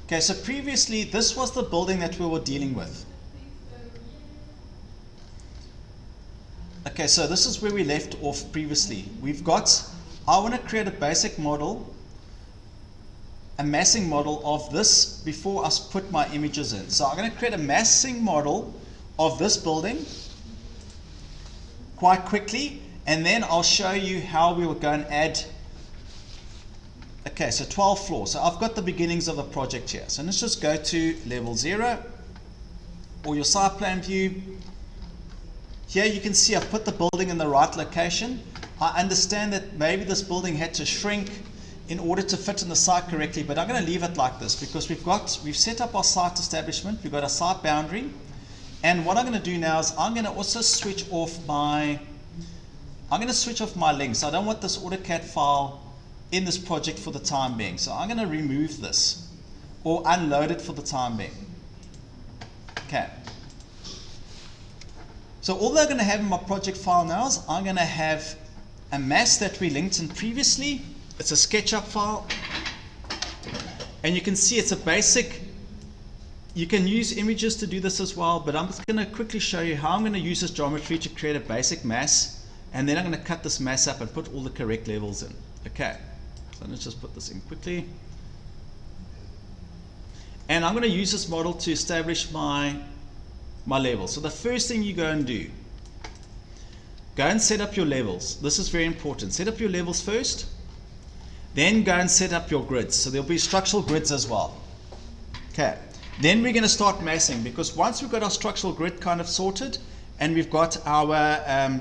Okay, so previously this was the building that we were dealing with. Okay, so this is where we left off previously. I want to create a basic model, a massing model of this before I put my images in. So I'm going to create a massing model of this building quite quickly, and then I'll show you how we will go and add. Okay, so 12 floors. So I've got the beginnings of the project here. So let's just go to level 0 or your site plan view. Here you can see I've put the building in the right location. I understand that maybe this building had to shrink in order to fit in the site correctly, but I'm going to leave it like this because we've set up our site establishment, we've got a site boundary, and what I'm going to do now is I'm going to also switch off my links. I don't want this AutoCAD file in this project for the time being, so I'm going to remove this or unload it for the time being. Okay. So all I'm going to have in my project file now is I'm going to have a mass that we linked in previously. It's a SketchUp file, and you can see it's a basic. You can use images to do this as well, but I'm just going to quickly show you how I'm going to use this geometry to create a basic mass, and then I'm going to cut this mass up and put all the correct levels in. Okay, so let's just put this in quickly. And I'm going to use this model to establish my level. So the first thing you go and do, go and set up your levels. This is very important. Set up your levels first, then go and set up your grids. So there'll be structural grids as well. Okay, then we're going to start massing, because once we've got our structural grid kind of sorted and we've got our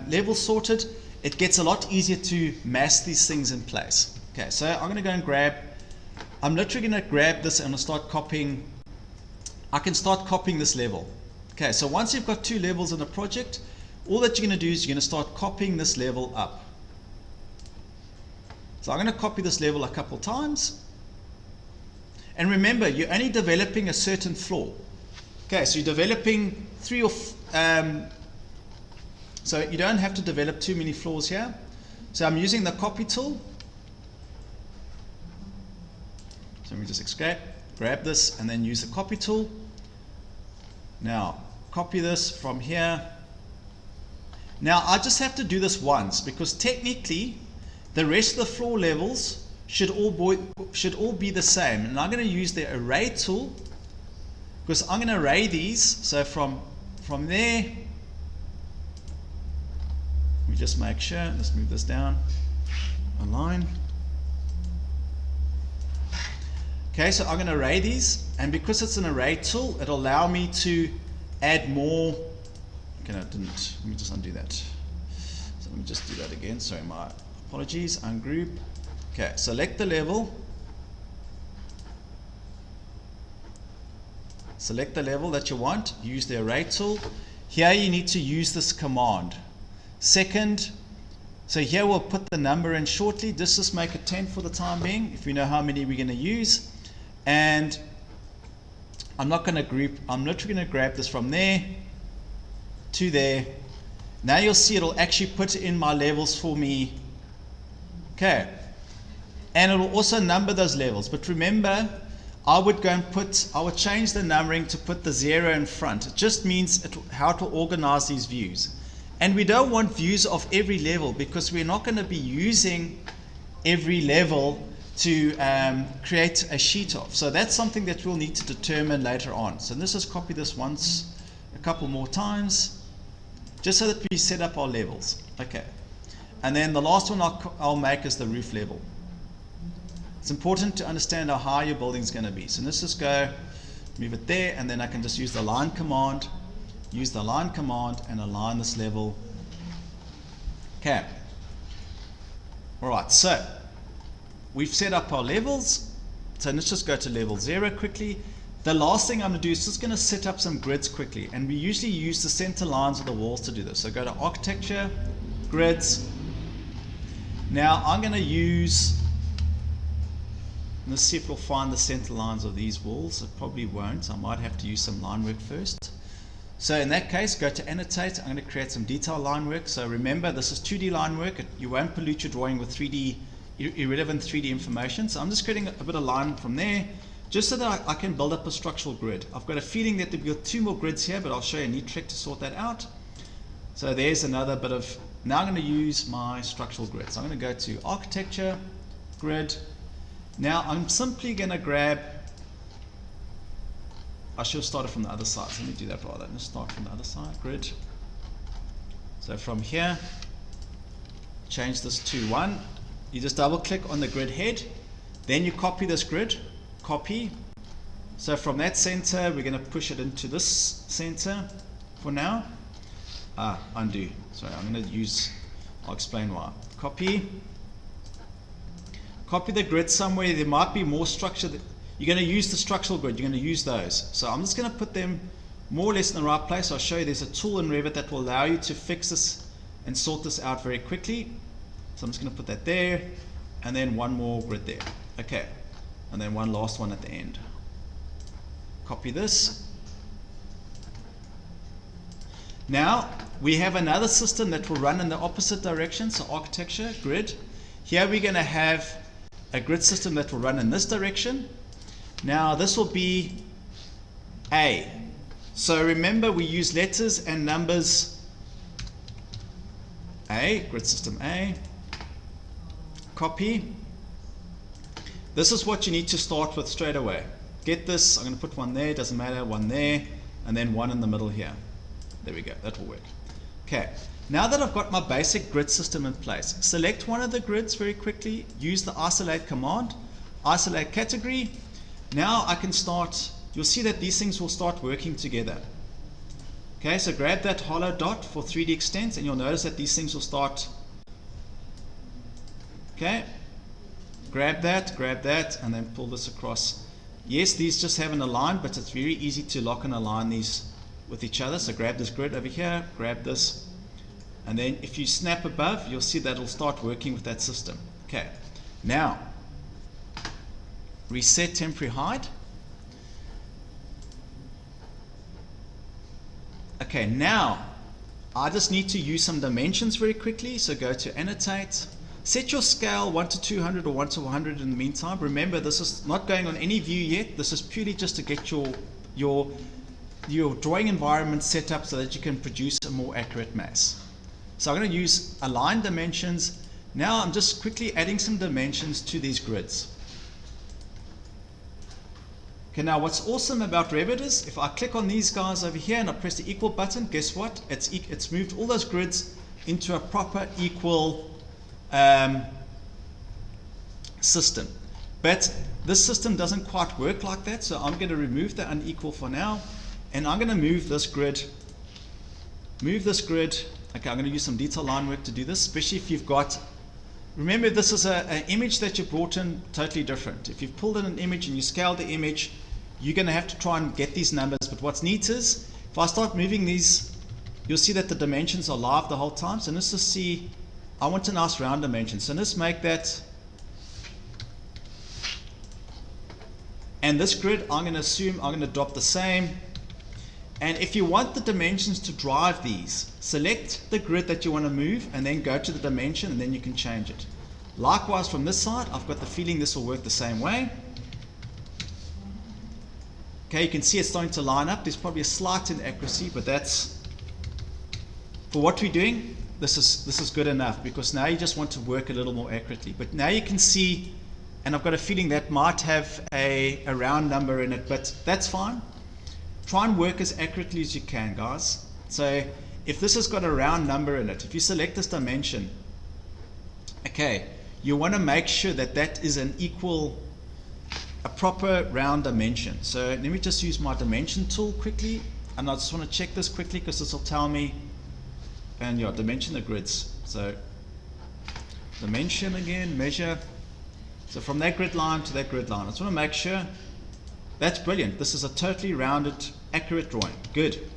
levels sorted, it gets a lot easier to mass these things in place. Okay, so I'm going to go and I'm literally going to grab this and start copying. I can start copying this level. Okay, so once you've got 2 levels in a project, all that you're going to do is you're going to start copying this level up. So I'm going to copy this level a couple times. And remember, you're only developing a certain floor. Okay, so you're developing 3 or so you don't have to develop too many floors here. So I'm using the copy tool. So let me just grab this and then use the copy tool. Now, copy this from here. Now, I just have to do this once, because technically the rest of the floor levels should all be the same. And I'm going to use the array tool, because I'm going to array these. So from there, let me just make sure. Let's move this down a line. Okay, so I'm going to array these, and because it's an array tool, it'll allow me to add more. Okay, no, it didn't. Let me just undo that. So let me just do that again. Sorry, my apologies. Ungroup. Okay, select the level. Select the level that you want. Use the array tool. Here you need to use this command. Second, so here we'll put the number in shortly. Just make it 10 for the time being, if we know how many we're going to use. And I'm not going to group. I'm literally going to grab this from there to there. Now you'll see it'll actually put in my levels for me. Okay, and it will also number those levels. But remember, I would change the numbering to put the 0 in front. It just means how to organize these views. And we don't want views of every level, because we're not going to be using every level to create a sheet of. So that's something that we'll need to determine later on. So let's just copy this once, a couple more times, just so that we set up our levels. Okay, and then the last one I'll make is the roof level. It's important to understand how high your building is going to be. So let's just go move it there, and then I can just use the line command, and align this level. Okay, all right, so we've set up our levels. So let's just go to level 0 quickly. The last thing I'm going to do is just going to set up some grids quickly, and we usually use the center lines of the walls to do this. So go to architecture, grids. Now I'm going to use, let's see if we'll find the center lines of these walls. It probably won't. I might have to use some line work first. So in that case, go to annotate. I'm going to create some detail line work. So remember, this is 2D line work. You won't pollute your drawing with 3D, irrelevant 3D information. So I'm just creating a bit of line from there just so that I can build up a structural grid. I've got a feeling that there'll be 2 more grids here, but I'll show you a neat trick to sort that out. So there's another bit of, now I'm going to use my structural grid. So I'm going to go to architecture, grid. Now I'm simply going to grab, I should have started from the other side, so let me do that rather. Let's start from the other side, grid. So from here, change this to 1. You just double click on the grid head, then you copy this grid, copy. So from that center, we're going to push it into this center for now. Undo. Sorry, I'm going to use, I'll explain why. Copy. Copy the grid somewhere. There might be more structure. You're going to use the structural grid. You're going to use those. So I'm just going to put them more or less in the right place. I'll show you there's a tool in Revit that will allow you to fix this and sort this out very quickly. So I'm just going to put that there, and then one more grid there. Okay, and then one last one at the end. Copy this. Now we have another system that will run in the opposite direction, so architecture, grid. Here we're going to have a grid system that will run in this direction. Now this will be A. So remember, we use letters and numbers. A, grid system A. Copy. This is what you need to start with straight away. Get this, I'm going to put one there, doesn't matter, one there, and then one in the middle here. There we go, that will work. Okay, now that I've got my basic grid system in place, select one of the grids very quickly, use the isolate command, isolate category. Now I can start, you'll see that these things will start working together. Okay, so grab that hollow dot for 3D extents, and you'll notice that these things will start. Okay, grab that, and then pull this across. Yes, these just haven't aligned, but it's very easy to lock and align these with each other. So grab this grid over here, grab this, and then if you snap above, you'll see that it'll start working with that system. Okay, now reset temporary height. Okay, now I just need to use some dimensions very quickly. So go to annotate, set your scale 1 to 200 or 1 to 100 in the meantime. Remember, this is not going on any view yet. This is purely just to get your drawing environment set up so that you can produce a more accurate mass. So I'm going to use align dimensions. Now I'm just quickly adding some dimensions to these grids. Okay, now what's awesome about Revit is if I click on these guys over here and I press the equal button, guess what? It's moved all those grids into a proper equal system. But this system doesn't quite work like that, so I'm going to remove the unequal for now, and I'm going to move this grid. Okay, I'm going to use some detail line work to do this, especially if you've got, remember this is an image that you brought in totally different. If you've pulled in an image and you scaled the image, you're going to have to try and get these numbers. But what's neat is, if I start moving these, you'll see that the dimensions are live the whole time. So let's just see, I want a nice round dimension. So let's make that, and this grid, I'm going to assume I'm going to drop the same. And if you want the dimensions to drive these, select the grid that you want to move and then go to the dimension, and then you can change it. Likewise from this side, I've got the feeling this will work the same way. Okay, you can see it's starting to line up. There's probably a slight inaccuracy, but that's, for what we're doing, this is good enough, because now you just want to work a little more accurately. But now you can see, and I've got a feeling that might have a round number in it, but that's fine. Try and work as accurately as you can, guys. So if this has got a round number in it, if you select this dimension, okay, you want to make sure that that is an equal, a proper round dimension. So let me just use my dimension tool quickly, and I just want to check this quickly because this will tell me, and yeah, dimension the grids. So dimension again, measure. So from that grid line to that grid line, I just want to make sure. That's brilliant. This is a totally rounded, accurate drawing. Good.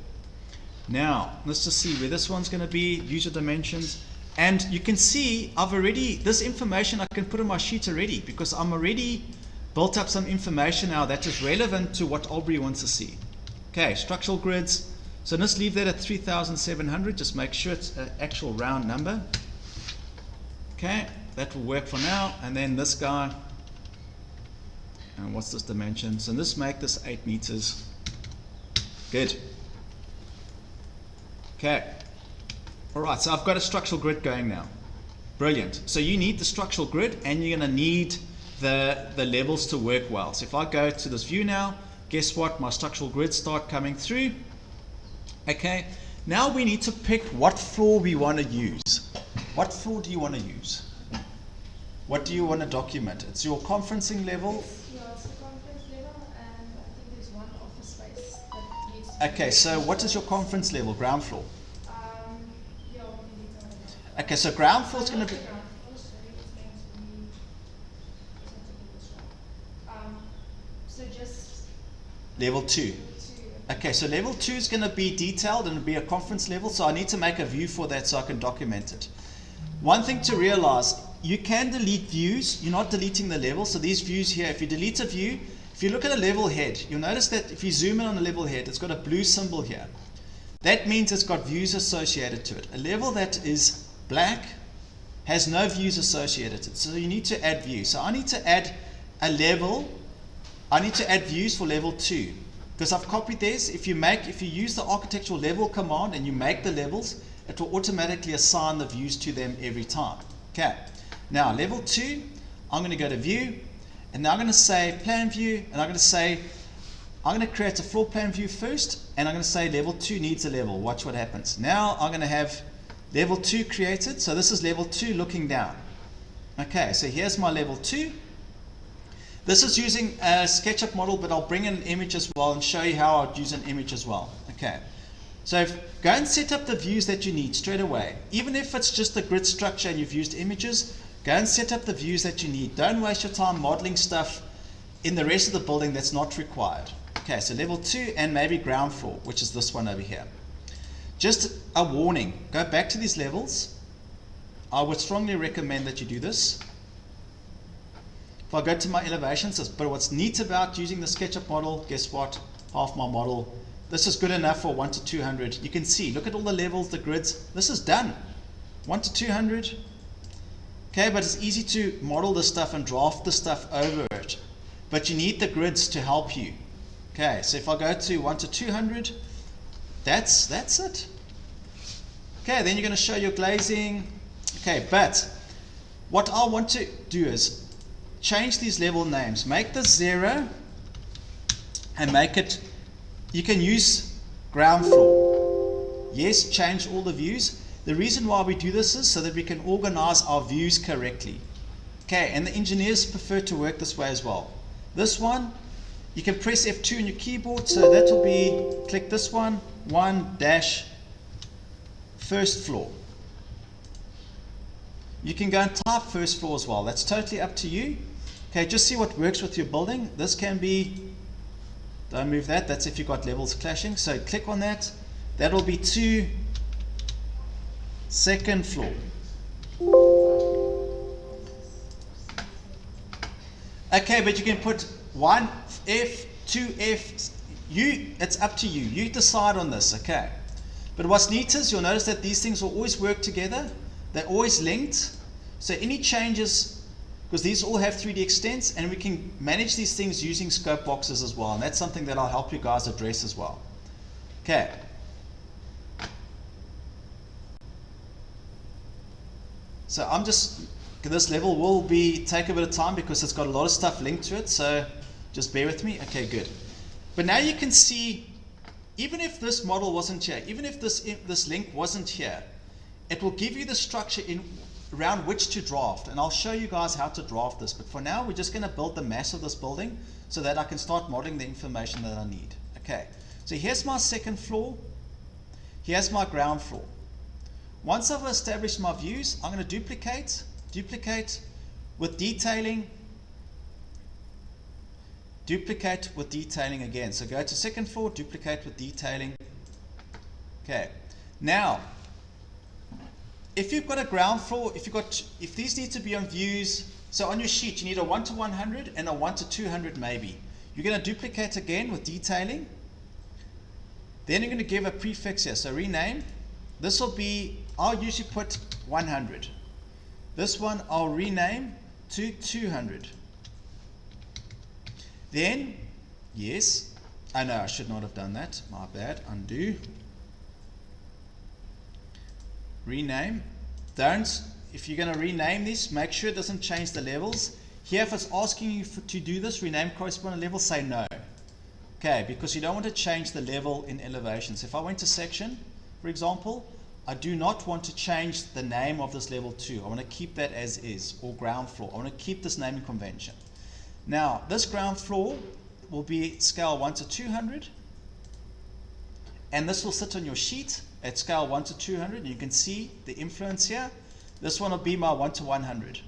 Now, let's just see where this one's going to be. Use your dimensions. And you can see I've already, this information I can put in my sheet already, because I'm already built up some information now that is relevant to what Aubrey wants to see. Okay, structural grids. So let's leave that at 3,700. Just make sure it's an actual round number. Okay, that will work for now. And then this guy, And what's this dimensions? And let's make this 8 meters. Good. Okay. All right, so I've got a structural grid going now. Brilliant. So you need the structural grid, and you're going to need the levels to work well. So if I go to this view now, guess what? My structural grids start coming through. Okay. Now we need to pick what floor we want to use. What floor do you want to use? What do you want to document? It's your conferencing level. Yeah, it's the conference level, and I think there's one office space that needs to Okay, so what is your conference level? Ground floor? Yeah, we can detail that. Okay, so ground floor is going to be... Ground floor, sorry, it's going to be, just have to get this right. So just Level 2. level 2. Okay, so level 2 is going to be detailed and it'll be a conference level, so I need to make a view for that so I can document it. One thing to realize, you can delete views, you're not deleting the level, so these views here, if you delete a view, if you look at a level head, you'll notice that if you zoom in on a level head, it's got a blue symbol here. That means it's got views associated to it. A level that is black has no views associated to it, so you need to add views. So I need to add a level, I need to add views for level 2. Because I've copied this, if you use the architectural level command and you make the levels, it will automatically assign the views to them every time. Okay, now level 2, I'm going to go to view, and now I'm going to say plan view, and I'm going to create a floor plan view first, and I'm going to say level 2 needs a level. Watch what happens. Now I'm going to have level 2 created, so this is level 2 looking down. Okay, so here's my level 2. This is using a SketchUp model, but I'll bring in an image as well and show you how I'd use an image as well. Okay, so go and set up the views that you need straight away. Even if it's just the grid structure and you've used images, go and set up the views that you need. Don't waste your time modeling stuff in the rest of the building that's not required. Okay, so level 2 and maybe ground floor, which is this one over here. Just a warning, go back to these levels. I would strongly recommend that you do this. If I go to my elevations, but what's neat about using the SketchUp model, guess what? Half my model. This is good enough for 1 to 200. You can see, look at all the levels, the grids. This is done. 1 to 200. Okay, but it's easy to model this stuff and draft the stuff over it. But you need the grids to help you. Okay, so if I go to 1 to 200, that's it. Okay, then you're going to show your glazing. Okay, but what I want to do is change these level names. Make this 0 and make it, you can use ground floor. Yes, change all the views. The reason why we do this is so that we can organize our views correctly. Okay, and the engineers prefer to work this way as well. This one, you can press F2 on your keyboard, so that will be, click this one, 1- first floor. You can go and type first floor as well. That's totally up to you. Okay, just see what works with your building. This can be, don't move that, that's if you've got levels clashing. So click on that. That'll be 2 second floor. Okay, but you can put 1F, 2F, it's up to you. You decide on this, okay? But what's neat is you'll notice that these things will always work together. They're always linked. So any changes, because these all have 3D extents, and we can manage these things using scope boxes as well. And that's something that I'll help you guys address as well. Okay. So I'm just, this level will take a bit of time because it's got a lot of stuff linked to it. So just bear with me. Okay, good. But now you can see, even if this model wasn't here, even if this link wasn't here, it will give you the structure around which to draft, and I'll show you guys how to draft this. But for now, we're just going to build the mass of this building so that I can start modeling the information that I need. Okay, so here's my second floor, here's my ground floor. Once I've established my views, I'm going to duplicate with detailing, duplicate with detailing again. So go to second floor, duplicate with detailing. Okay, now if you've got a ground floor, if these need to be on views, so on your sheet you need a 1 to 100 and a 1 to 200 maybe. You're going to duplicate again with detailing. Then you're going to give a prefix here, so rename. This will be, I'll usually put 100. This one I'll rename to 200. Then, yes, I know I should not have done that, my bad, undo. Rename. Don't, if you're going to rename this, make sure it doesn't change the levels. Here, if it's asking you to do this, rename corresponding level, say no. Okay, because you don't want to change the level in elevations. If I went to section, for example, I do not want to change the name of this level 2. I want to keep that as is, or ground floor. I want to keep this naming convention. Now, this ground floor will be scale 1 to 200, and this will sit on your sheet at scale 1 to 200, and you can see the influence here. This one will be my 1 to 100.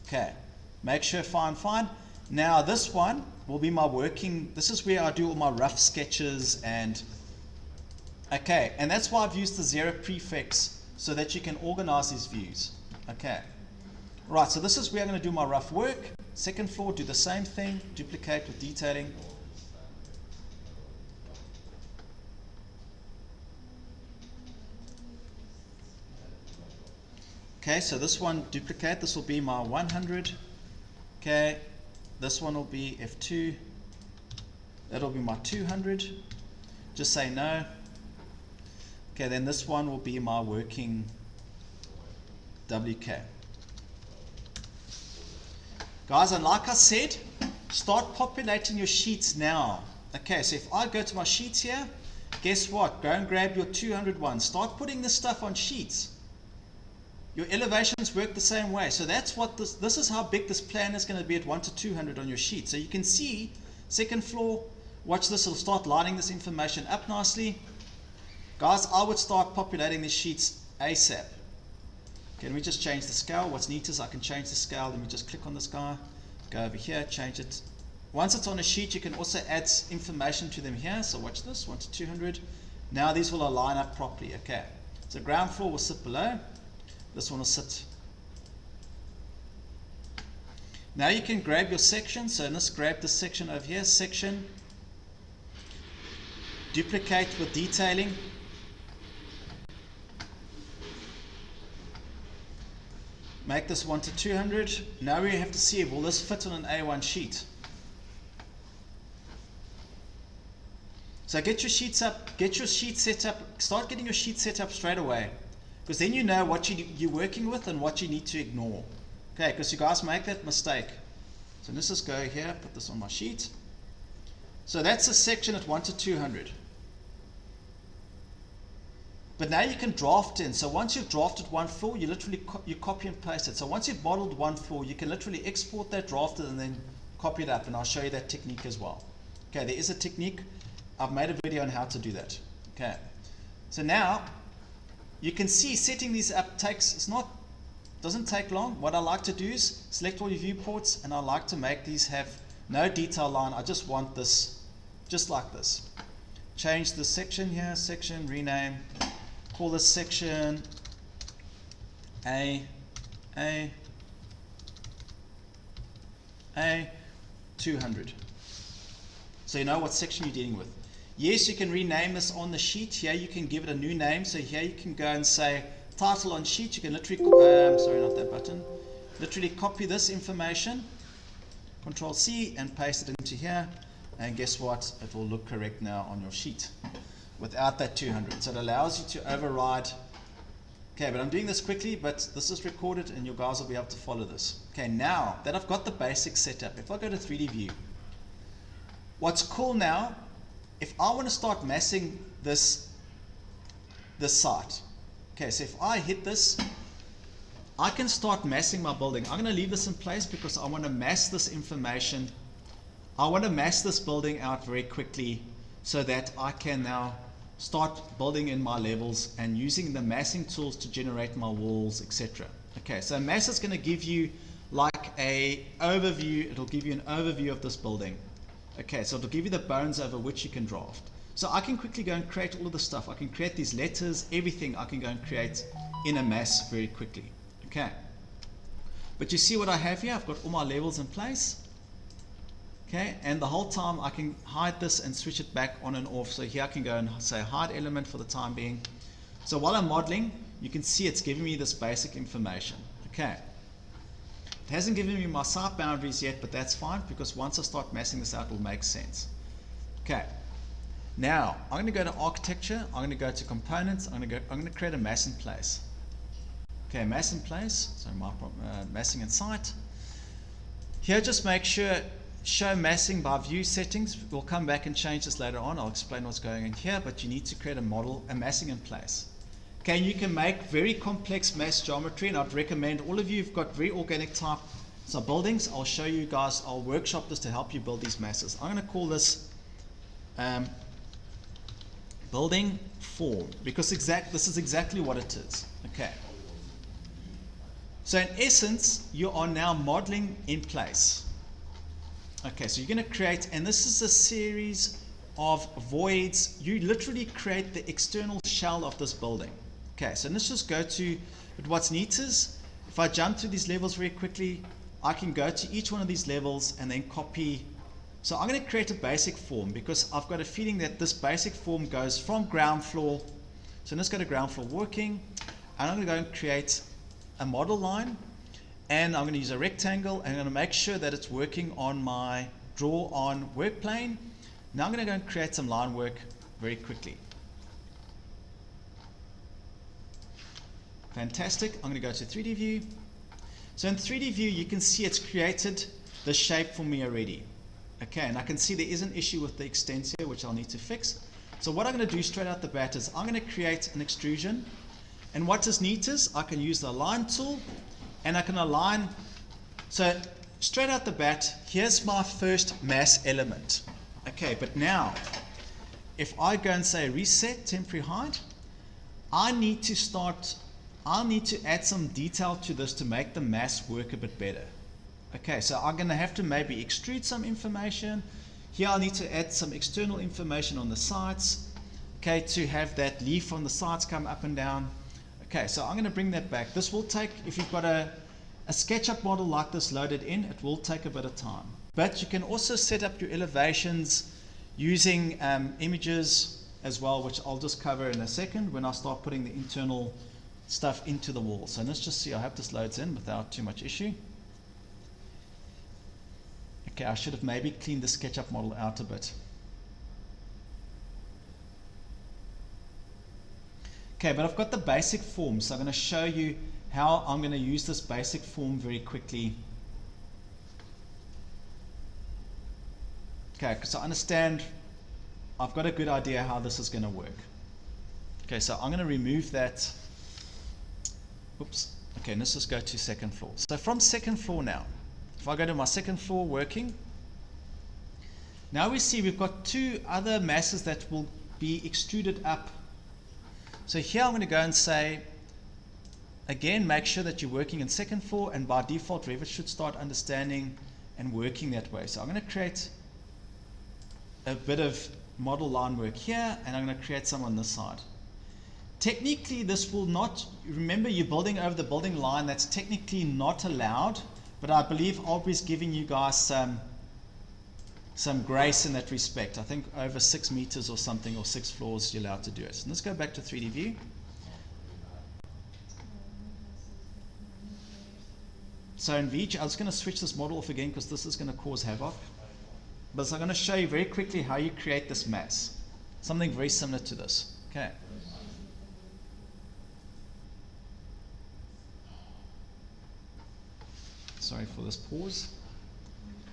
Okay, make sure fine. Now this one will be my working, this is where I do all my rough sketches and, okay, and that's why I've used the 0 prefix so that you can organize these views. Okay, right, so this is where I'm going to do my rough work. Second floor, do the same thing, duplicate with detailing. Okay, so this one, duplicate, this will be my 100. Okay, this one will be F2. That'll be my 200. Just say no. Okay, then this one will be my working WK. Guys, and like I said, start populating your sheets now. Okay, so if I go to my sheets here, guess what? Go and grab your 200 one. Start putting this stuff on sheets. Your elevations work the same way. So that's what this is how big this plan is going to be at 1 to 200 on your sheet. So you can see, second floor, watch this, it'll start lining this information up nicely. Guys, I would start populating these sheets ASAP. Can we just change the scale? What's neat is I can change the scale. Let me just click on this guy, go over here, change it. Once it's on a sheet, you can also add information to them here. So watch this, 1 to 200. Now these will align up properly. Okay, so ground floor will sit below. This one will sit. Now you can grab your section. So let's grab this section over here, section, duplicate with detailing. Make this 1 to 200. Now we have to see, will this fit on an A1 sheet? So get your sheets up, get your sheet set up, start getting your sheet set up straight away. Because then you know what you're working with and what you need to ignore. Okay, because you guys make that mistake. So let's just go here, put this on my sheet. So that's a section at 1 to 200. But now you can draft in. So once you've drafted one floor, you literally you copy and paste it. So once you've modeled one floor, you can literally export that drafted and then copy it up. And I'll show you that technique as well. Okay, there is a technique. I've made a video on how to do that. Okay, so now you can see setting these up doesn't take long. What I like to do is select all your viewports, and I like to make these have no detail line. I just want this just like this. Change the section here, section, rename, call this section A 200. So you know what section you're dealing with. Yes, you can rename this on the sheet. Here you can give it a new name. So here you can go and say title on sheet. You can literally, sorry, not that button. Literally copy this information, Control C, and paste it into here. And guess what? It will look correct now on your sheet without that 200. So it allows you to override. Okay, but I'm doing this quickly, but this is recorded and you guys will be able to follow this. Okay, now that I've got the basics set up, if I go to 3D view, what's cool now, if I want to start massing this site, okay, so if I hit this, I can start massing my building. I'm going to leave this in place because I want to mass this information. I want to mass this building out very quickly so that I can now start building in my levels and using the massing tools to generate my walls, etc. Okay, so mass is going to give you like a overview. It'll give you an overview of this building. Okay, so it'll give you the bones over which you can draft. So I can quickly go and create all of the stuff. I can create these letters, everything I can go and create in a mass very quickly. Okay, but you see what I have here? I've got all my levels in place. Okay, and the whole time I can hide this and switch it back on and off. So here I can go and say hide element for the time being. So while I'm modeling, you can see it's giving me this basic information. Okay, It hasn't given me my site boundaries yet, but that's fine because once I start massing this out, it'll make sense. Okay. Now, I'm going to go to architecture, I'm going to go to components, I'm going to create a mass in place. Okay, mass in place, so massing in site. Here, just make sure, show massing by view settings. We'll come back and change this later on. I'll explain what's going on here, but you need to create a model, a massing in place. Okay, and you can make very complex mass geometry, and I'd recommend all of you who've got very organic type buildings. I'll show you guys, I'll workshop this to help you build these masses. I'm going to call this building form, because this is exactly what it is. Okay. So in essence, you are now modeling in place. Okay, so you're going to create, and this is a series of voids. You literally create the external shell of this building. Okay, so let's just go to, but what's neat is, if I jump to these levels very quickly, I can go to each one of these levels and then copy. So I'm going to create a basic form because I've got a feeling that this basic form goes from ground floor. So let's go to ground floor working, and I'm going to go and create a model line, and I'm going to use a rectangle, and I'm going to make sure that it's working on my draw on work plane. Now I'm going to go and create some line work very quickly. Fantastic. I'm going to go to 3D view. So in 3D view, you can see it's created the shape for me already. Okay, and I can see there is an issue with the extensor, which I'll need to fix. So what I'm going to do straight out the bat is I'm going to create an extrusion. And what is neat is I can use the align tool, and I can align. So straight out the bat, here's my first mass element. Okay, but now, if I go and say reset temporary height, I need to add some detail to this to make the mass work a bit better. Okay, so I'm going to have to maybe extrude some information. Here I need to add some external information on the sides, okay, to have that leaf on the sides come up and down. Okay, so I'm going to bring that back. This will take, if you've got a SketchUp model like this loaded in, it will take a bit of time. But you can also set up your elevations using images as well, which I'll just cover in a second when I start putting the internal stuff into the wall. So let's just see, I hope this loads in without too much issue. Okay, I should have maybe cleaned the SketchUp model out a bit. Okay, but I've got the basic form, so I'm going to show you how I'm going to use this basic form very quickly. Okay, because I understand, I've got a good idea how this is going to work. Okay, so I'm going to remove that. Oops. Okay, let's just go to second floor. So from second floor now, if I go to my second floor working, now we see we've got two other masses that will be extruded up. So here I'm going to go and say, again, make sure that you're working in second floor, and by default Revit should start understanding and working that way. So I'm going to create a bit of model line work here, and I'm going to create some on this side. Technically this will not, remember you're building over the building line, that's technically not allowed, but I believe Aubrey's giving you guys some grace in that respect. I think over 6 meters or something, or 6 floors, you're allowed to do it. So let's go back to 3D view. So in VG, I was going to switch this model off again because this is going to cause havoc. But so I'm going to show you very quickly how you create this mass. Something very similar to this. Okay. Sorry for this pause.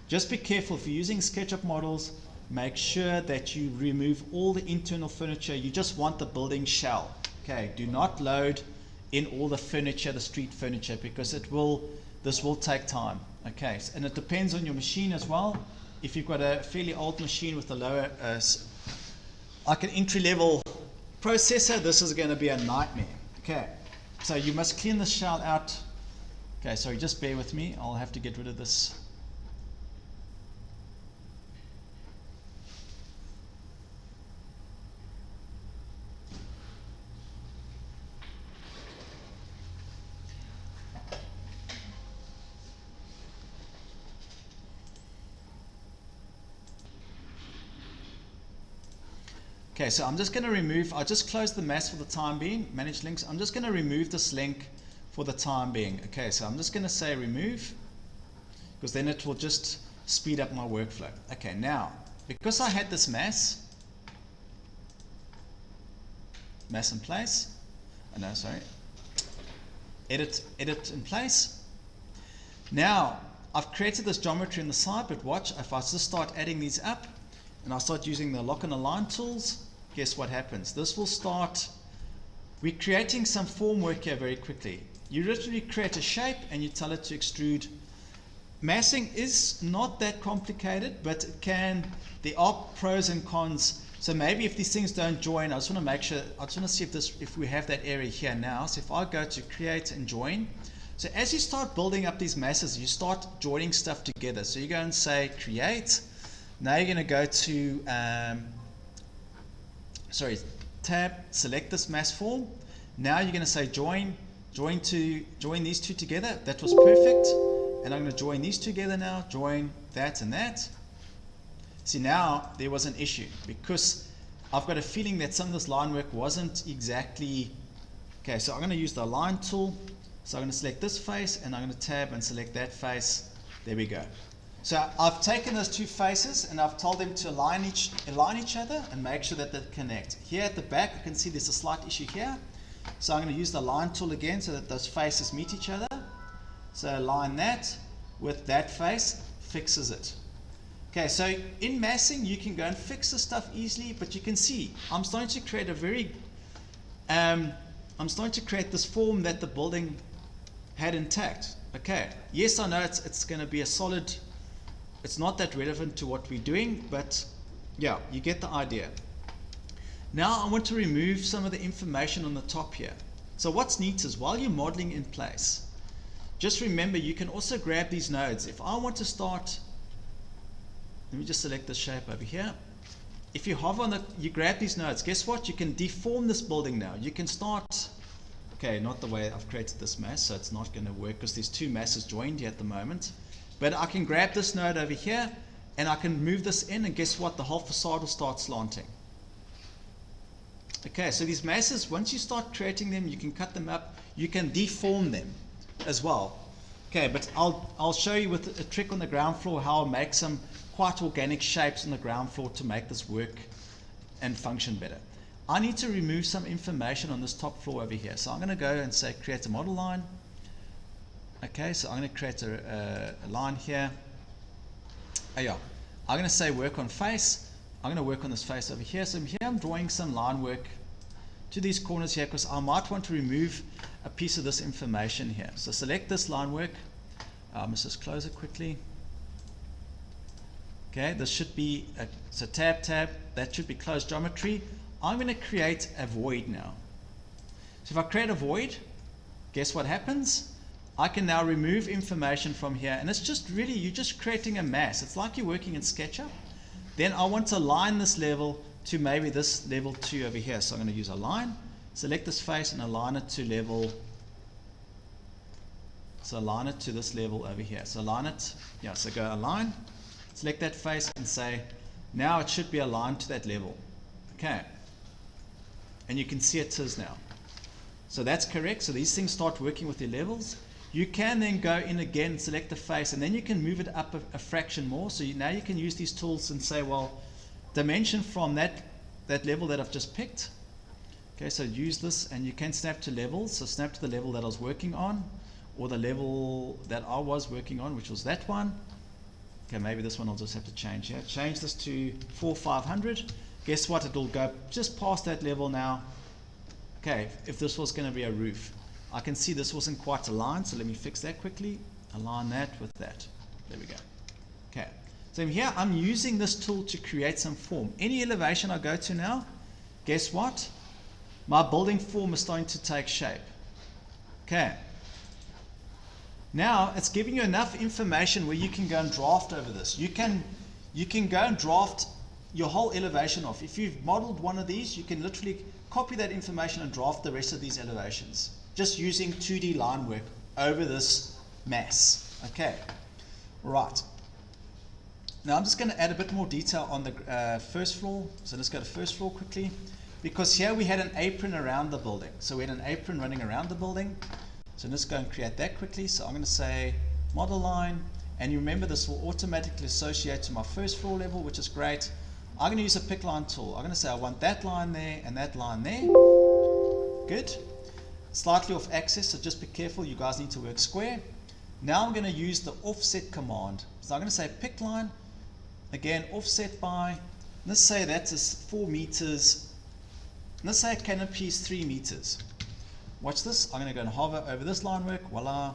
Just be careful if you're using SketchUp models, make sure that you remove all the internal furniture. You just want the building shell. Okay, do not load in all the furniture, the street furniture, because this will take time. Okay, and it depends on your machine as well. If you've got a fairly old machine with a lower, like an entry-level processor, this is going to be a nightmare. Okay, so you must clean the shell out. Okay, sorry, just bear with me. I'll have to get rid of this. Okay, so I'm just going to remove, I just closed the mass for the time being, manage links. I'm just going to remove this link for the time being. Okay, so I'm just going to say remove. because then it will just speed up my workflow. Okay, now, because I had this mass in place, edit in place. Now, I've created this geometry on the side, but watch, if I just start adding these up, and I start using the lock and align tools, guess what happens? This will start, we're creating some form work here very quickly. You literally create a shape and you tell it to extrude. Massing is not that complicated, but it can, there are pros and cons. So maybe if these things don't join, I just want to make sure, I just want to see if we have that area here now. So if I go to create and join, so as you start building up these masses, you start joining stuff together. So you go and say create. Now you're going to go to, tab, select this mass form. Now you're going to say join these two together. That was perfect. And I'm going to join these together now, join that and that. See, now there was an issue because I've got a feeling that some of this line work wasn't exactly, okay, so I'm going to use the align tool. So I'm going to select this face and I'm going to tab and select that face. There we go. So I've taken those two faces and I've told them to align each other and make sure that they connect. Here at the back, you can see there's a slight issue here. So I'm going to use the align tool again so that those faces meet each other. So align that with that face, fixes it. Okay, so in massing, you can go and fix the stuff easily, but you can see I'm starting to create this form that the building had intact. Okay, yes, I know it's going to be a solid, it's not that relevant to what we're doing, but yeah, you get the idea. Now I want to remove some of the information on the top here. So what's neat is while you're modeling in place, just remember you can also grab these nodes. If I want to start, let me just select the shape over here. If you hover on you grab these nodes, guess what? You can deform this building now. You can start, okay, not the way I've created this mass, so it's not going to work because there's two masses joined here at the moment. But I can grab this node over here and I can move this in, and guess what? The whole facade will start slanting. Okay, so these masses, once you start creating them, you can cut them up, you can deform them as well. Okay, but I'll show you with a trick on the ground floor how I make some quite organic shapes on the ground floor to make this work and function better. I need to remove some information on this top floor over here. So I'm going to go and say create a model line. Okay, so I'm going to create a line here. Oh yeah, I'm going to say work on face. I'm going to work on this face over here. So here I'm drawing some line work to these corners here because I might want to remove a piece of this information here. So select this line work. Let's just close it quickly. Okay, this should be, so tab, that should be closed geometry. I'm going to create a void now. So if I create a void, guess what happens? I can now remove information from here, and it's just really, you're just creating a mass. It's like you're working in SketchUp. Then I want to align this level to maybe this level 2 over here. So I'm going to use align, select this face and align it to level, so align it to this level over here. So align it, yeah, so go align, select that face and say, now it should be aligned to that level. Okay. And you can see it is now. So that's correct. So these things start working with their levels. You can then go in again, select the face, and then you can move it up a fraction more. So now you can use these tools and say, well, dimension from that level that I've just picked. Okay, so use this, and you can snap to levels. So snap to the level that I was working on, or the level that I was working on, which was that one. Okay, maybe this one I'll just have to change here. Change this to 4500. Guess what? It'll go just past that level now. Okay, if this was going to be a roof. I can see this wasn't quite aligned, so let me fix that quickly. Align that with that. There we go. Okay, so here I'm using this tool to create some form. Any elevation I go to now, guess what? My building form is starting to take shape. Okay. Now it's giving you enough information where you can go and draft over this. You can go and draft your whole elevation off. If you've modeled one of these, you can literally copy that information and draft the rest of these elevations, just using 2D line work over this mass. Okay, right. Now I'm just going to add a bit more detail on the first floor. So let's go to first floor quickly, because here we had an apron around the building. So we had an apron running around the building. So let's go and create that quickly. So I'm going to say model line, And you remember this will automatically associate to my first floor level, which is great. I'm going to use a pick line tool. I'm going to say I want that line there and that line there. Good. Slightly off axis, so just be careful. You guys need to work square. Now I'm going to use the offset command. So I'm going to say pick line. Again, offset by, let's say that is 4 meters. Let's say canopy is 3 meters. Watch this. I'm going to go and hover over this line work. Voila.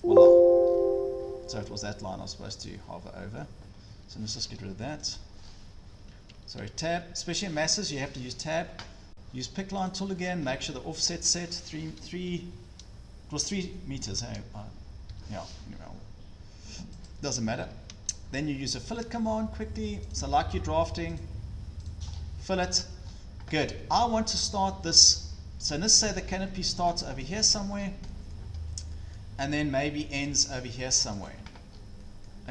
Voila. So it was that line I was supposed to hover over. So let's just get rid of that. Sorry, tab. Especially in masses, you have to use tab. Use pick line tool again. Make sure the offset set 3. It was 3 meters. Hey, yeah. Doesn't matter. Then you use a fillet command quickly. So like you're drafting, fillet. Good. I want to start this. So let's say the canopy starts over here somewhere, and then maybe ends over here somewhere.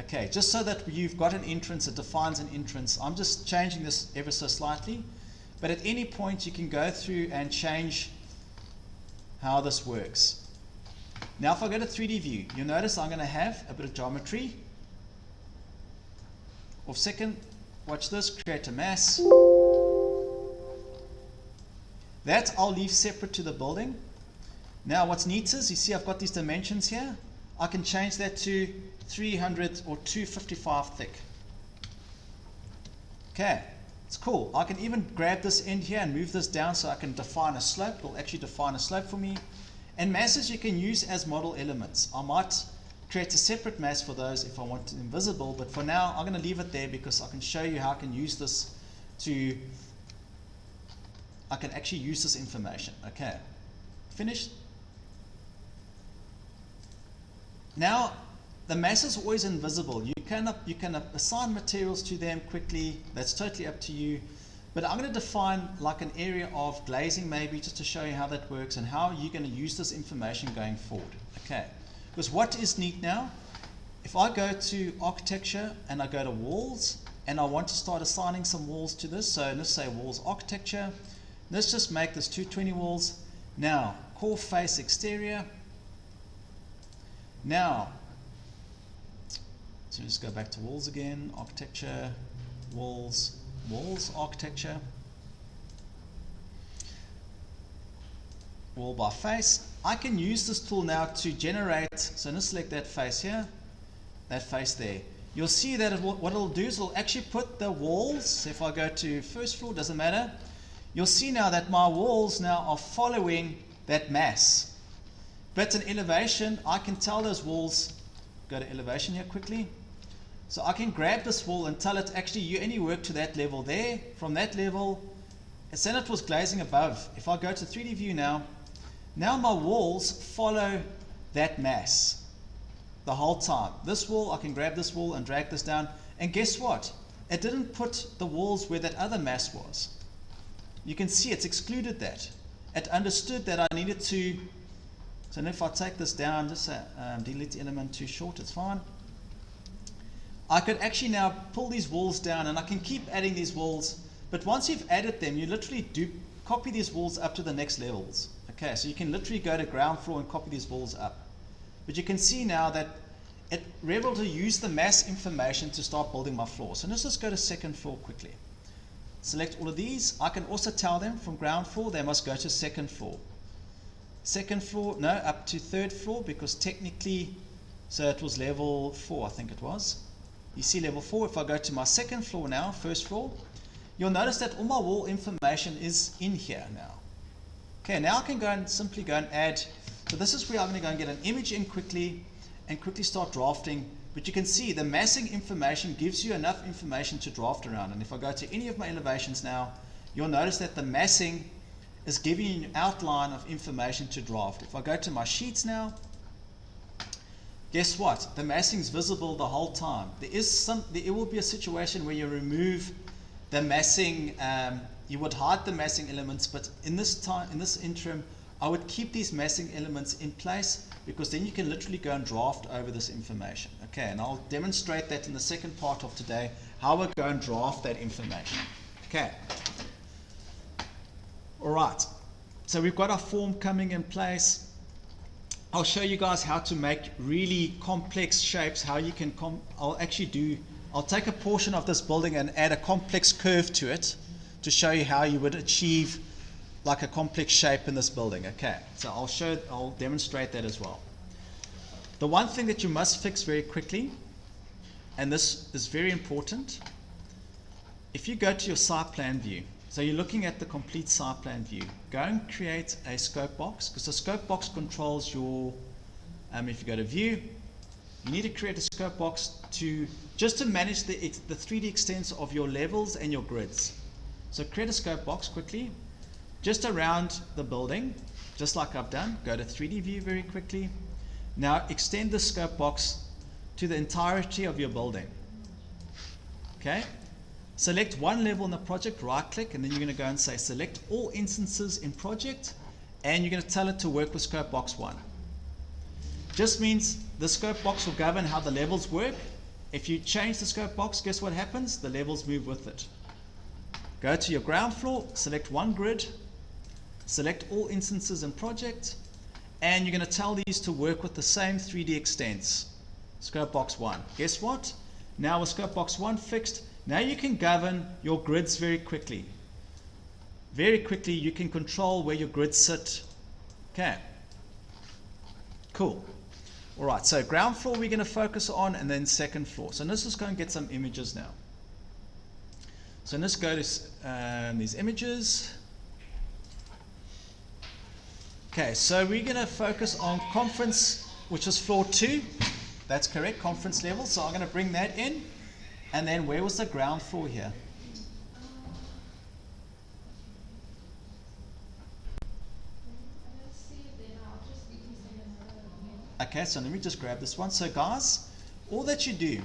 Okay, just so that you've got an entrance, it defines an entrance. I'm just changing this ever so slightly, but at any point you can go through and change how this works. Now if I go to 3D view, you'll notice I'm going to have a bit of geometry. Off second, watch this, create a mass. That I'll leave separate to the building. Now what's neat is, you see I've got these dimensions here. I can change that to 300 or 255 thick. Okay, it's cool. I can even grab this end here and move this down so I can define a slope. It'll actually define a slope for me. And masses you can use as model elements. I might create a separate mass for those if I want it invisible, but for now I'm going to leave it there because I can show you how I can use this to, I can actually use this information. Okay, finished. Now the mass is always invisible. You can assign materials to them quickly. That's totally up to you. But I'm going to define like an area of glazing maybe just to show you how that works and how you're going to use this information going forward. Okay. Because what is neat now, if I go to architecture and I go to walls and I want to start assigning some walls to this, so let's say walls architecture, let's just make this 220 walls. Now, core face exterior. Now, so just go back to walls again, architecture, walls, architecture, wall by face. I can use this tool now to generate, so let's select that face here, that face there. You'll see that what it'll do is it'll actually put the walls, so if I go to first floor, doesn't matter, you'll see now that my walls now are following that mass. But in elevation, I can tell those walls, go to elevation here quickly, so I can grab this wall and tell it actually you only work to that level there, from that level, and then it was glazing above. If I go to 3D view now my walls follow that mass the whole time. This wall, I can grab this wall and drag this down, and guess what? It didn't put the walls where that other mass was. You can see it's excluded that. It understood that I needed to, so if I take this down, just delete element too short, it's fine. I could actually now pull these walls down and I can keep adding these walls, but once you've added them, you literally copy these walls up to the next levels. Okay, so you can literally go to ground floor and copy these walls up. But you can see now that we're able to use the mass information to start building my floor. So let's just go to second floor quickly. Select all of these. I can also tell them from ground floor they must go to second floor. Second floor, no, up to third floor because technically, so it was level 4, I think it was. You see level 4. If I go to my second floor now, first floor, you'll notice that all my wall information is in here now. Okay, now I can go and simply go and add. So this is where I'm going to go and get an image in quickly and quickly start drafting. But you can see the massing information gives you enough information to draft around. And if I go to any of my elevations now, you'll notice that the massing is giving you an outline of information to draft. If I go to my sheets now, guess what? The massing is visible the whole time. There will be a situation where you remove the massing. You would hide the massing elements, but in this interim, I would keep these massing elements in place because then you can literally go and draft over this information. Okay, and I'll demonstrate that in the second part of today, how we're going to draft that information. Okay. All right. So we've got our form coming in place. I'll show you guys how to make really complex shapes, how you can, I'll take a portion of this building and add a complex curve to it to show you how you would achieve like a complex shape in this building. Okay, so I'll demonstrate that as well. The one thing that you must fix very quickly, and this is very important, if you go to your site plan view, so you're looking at the complete site plan view, go and create a scope box, because the scope box controls your, if you go to view, you need to create a scope box just to manage the 3D extents of your levels and your grids. So create a scope box quickly, just around the building, just like I've done. Go to 3D view very quickly. Now extend the scope box to the entirety of your building. Okay? Select one level in the project, right click, and then you're going to go and say select all instances in project, and you're going to tell it to work with scope box 1. Just means the scope box will govern how the levels work. If you change the scope box, guess what happens? The levels move with it. Go to your ground floor, select one grid, select all instances in project, and you're going to tell these to work with the same 3D extents. Scope box 1. Guess what? Now with scope box 1 fixed, now you can govern your grids very quickly. Very quickly you can control where your grids sit. Okay. Cool. Alright, so ground floor we're going to focus on, and then second floor. So let's just go and get some images now. So let's go to these images. Okay, so we're going to focus on conference, which is floor 2. That's correct, conference level. So I'm going to bring that in. And then where was the ground floor here? Okay, so let me just grab this one. So guys, all that you do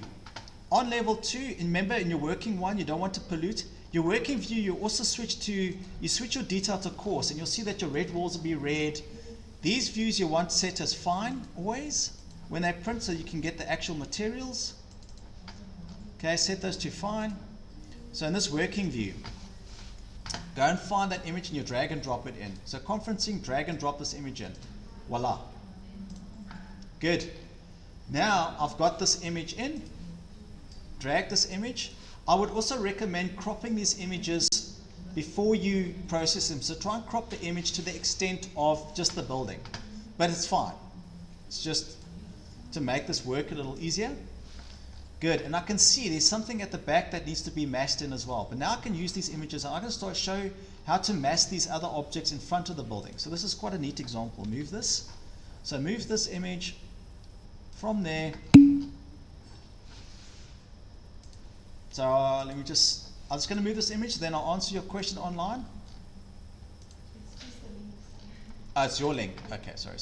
on level 2, remember in your working one, you don't want to pollute. Your working view, you also switch your detail to coarse, and you'll see that your red walls will be red. These views you want set as fine always when they print, so you can get the actual materials. Okay, set those to fine. So in this working view, go and find that image and you drag and drop it in. So conferencing, drag and drop this image in. Voila. Good. Now I've got this image in. Drag this image. I would also recommend cropping these images before you process them. So try and crop the image to the extent of just the building. But it's fine. It's just to make this work a little easier. Good, and I can see there's something at the back that needs to be masked in as well. But now I can use these images and I can start show you how to mask these other objects in front of the building. So this is quite a neat example. Move this. So move this image from there. So I'm just going to move this image, then I'll answer your question online. Oh, it's your link. Okay, sorry.